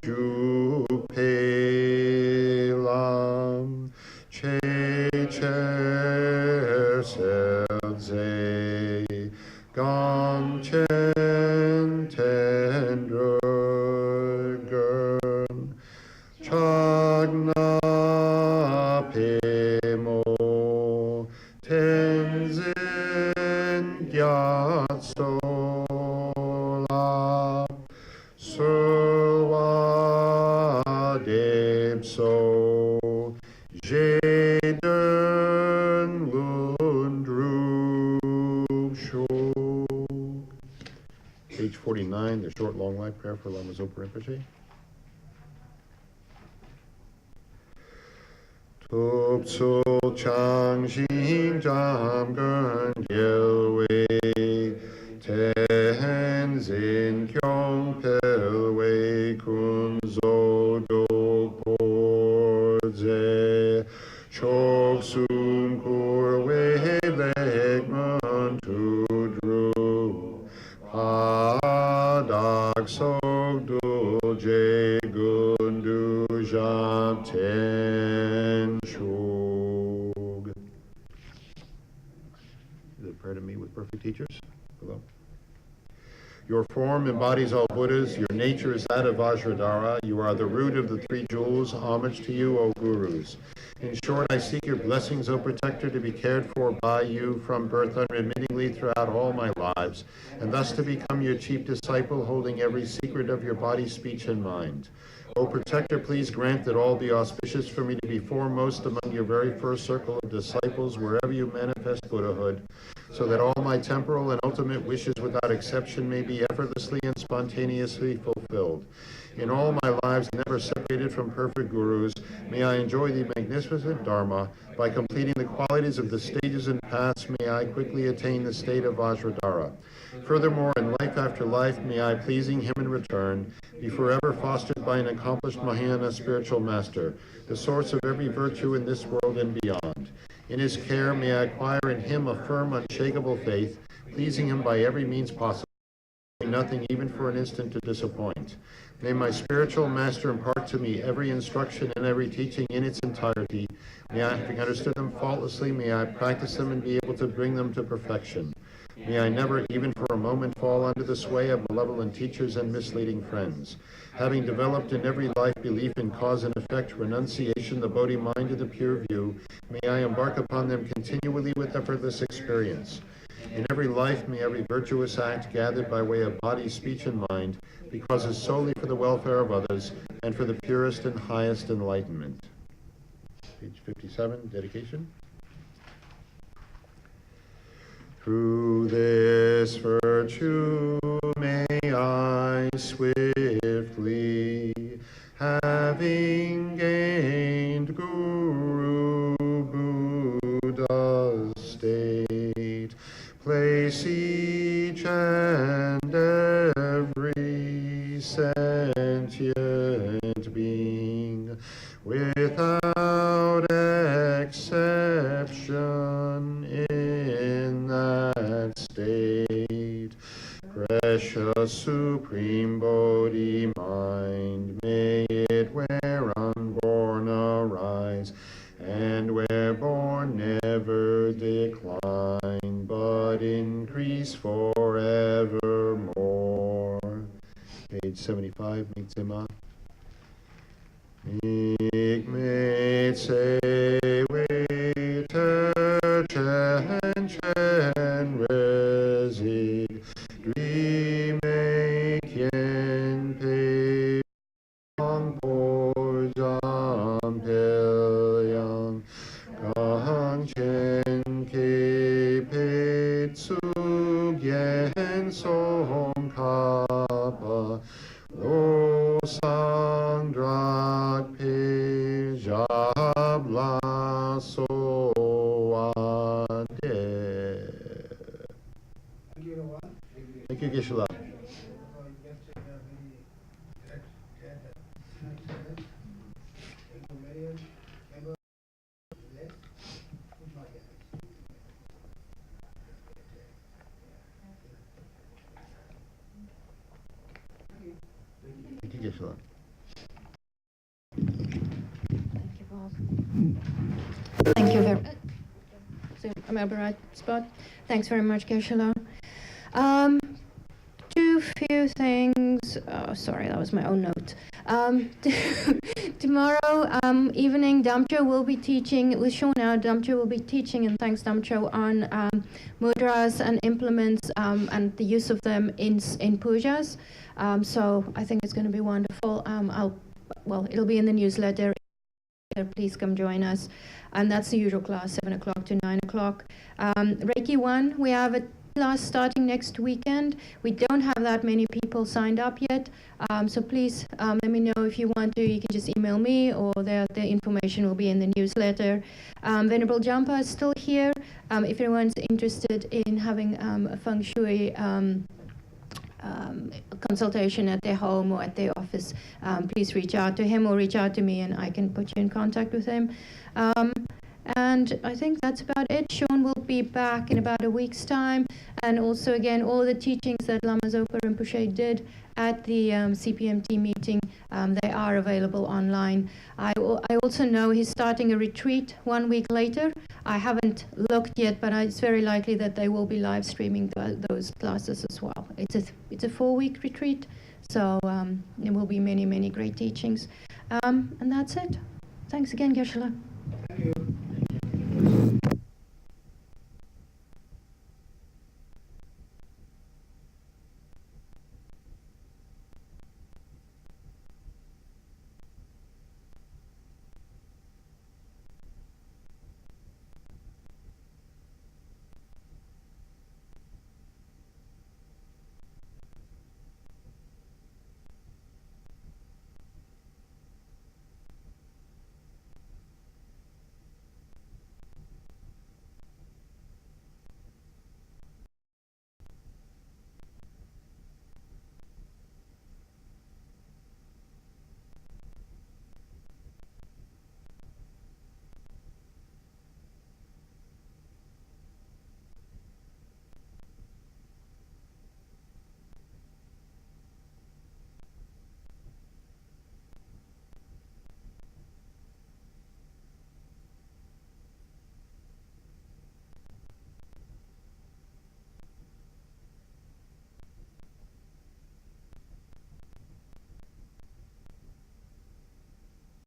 ju pe lam che cher sel ze gong chen ten gern chag na pe mo Tenzin Gyatso la Surwa Debso Jeden Lundru Shog. Page 49, the short long life prayer for Lama Zopa Rinpoche. Tup Tsul Chang Xing Jam Gern Gyelwei Tenzin Kyong Pelwei Kun Zo Dok Porze Chok Sun Kur Wei Lek Man Tu Dru Padak Sok Dul Je Gundu Jam Ten Shog. Is it prayer to meet with perfect teachers? Below. Your form embodies all Buddhas. Your nature is that of Vajradhara. You are the root of the three jewels. Homage to you, O Gurus. In short, I seek your blessings, O Protector, to be cared for by you from birth unremittingly throughout all my lives, and thus to become your chief disciple, holding every secret of your body, speech, and mind. O Protector, please grant that all be auspicious for me to be foremost among your very first circle of disciples wherever you manifest Buddhahood, so that all my temporal and ultimate wishes without exception may be effortlessly and spontaneously fulfilled. In all my lives, never separated from perfect gurus, may I enjoy the magnificent Dharma. By completing the qualities of the stages and paths, may I quickly attain the state of Vajradhara. Furthermore, in life after life, may I, pleasing him in return, be forever fostered by an accomplished Mahayana spiritual master, the source of every virtue in this world and beyond. In his care, may I acquire in him a firm, unshakable faith, pleasing him by every means possible, nothing even for an instant to disappoint. May my spiritual master impart to me every instruction and every teaching in its entirety. May I, having understood them faultlessly, may I practice them and be able to bring them to perfection. May I never, even for a moment, fall under the sway of malevolent teachers and misleading friends. Having developed in every life belief in cause and effect, renunciation, the Bodhi mind, and the pure view, may I embark upon them continually with effortless experience. In every life, may every virtuous act gathered by way of body, speech, and mind be causes solely for the welfare of others and for the purest and highest enlightenment. Page 57, dedication. Through this virtue may I swiftly, having gained Guru Buddha's state, place sentient being, without exception in that state. Precious supreme Bodhi mind, may it where unborn arise, and where born never decline, but increase forevermore. Page 75, Migzema. Migmetse waiter chen chen resig, dream kien pei long por jam pilyang, gang chen ke pei tsu gen Tsongkhapa, lo sang drak pe jab la so ade. Thank you, Geshe. Thank you, Geshe. Thank you, Bob. Thank you very much. So I'm at the right spot. Thanks very much, Geshe. Two few things. Oh, sorry, that was my own note. Tomorrow evening, Damcho will be teaching. With Shona, Damcho will be teaching, and thanks Damcho, on mudras and implements and the use of them in pujas. So I think it's going to be wonderful. It'll be in the newsletter. Please come join us. And that's the usual class, 7 o'clock to 9 o'clock. Reiki 1, we have a class starting next weekend. We don't have that many people signed up yet. So please let me know if you want to. You can just email me, or the information will be in the newsletter. Venerable Jampa is still here. If anyone's interested in having a feng shui consultation at their home or at their office, please reach out to him or reach out to me, and I can put you in contact with him. And I think that's about it. Sean will be back in about a week's time. And also, again, all the teachings that Lama Zopa Rinpoche did at the CPMT meeting, they are available online. I also know he's starting a retreat 1 week later. I haven't looked yet, but it's very likely that they will be live streaming those classes as well. It's a 4-week retreat, so there will be many, many great teachings. And that's it. Thanks again, Geshe.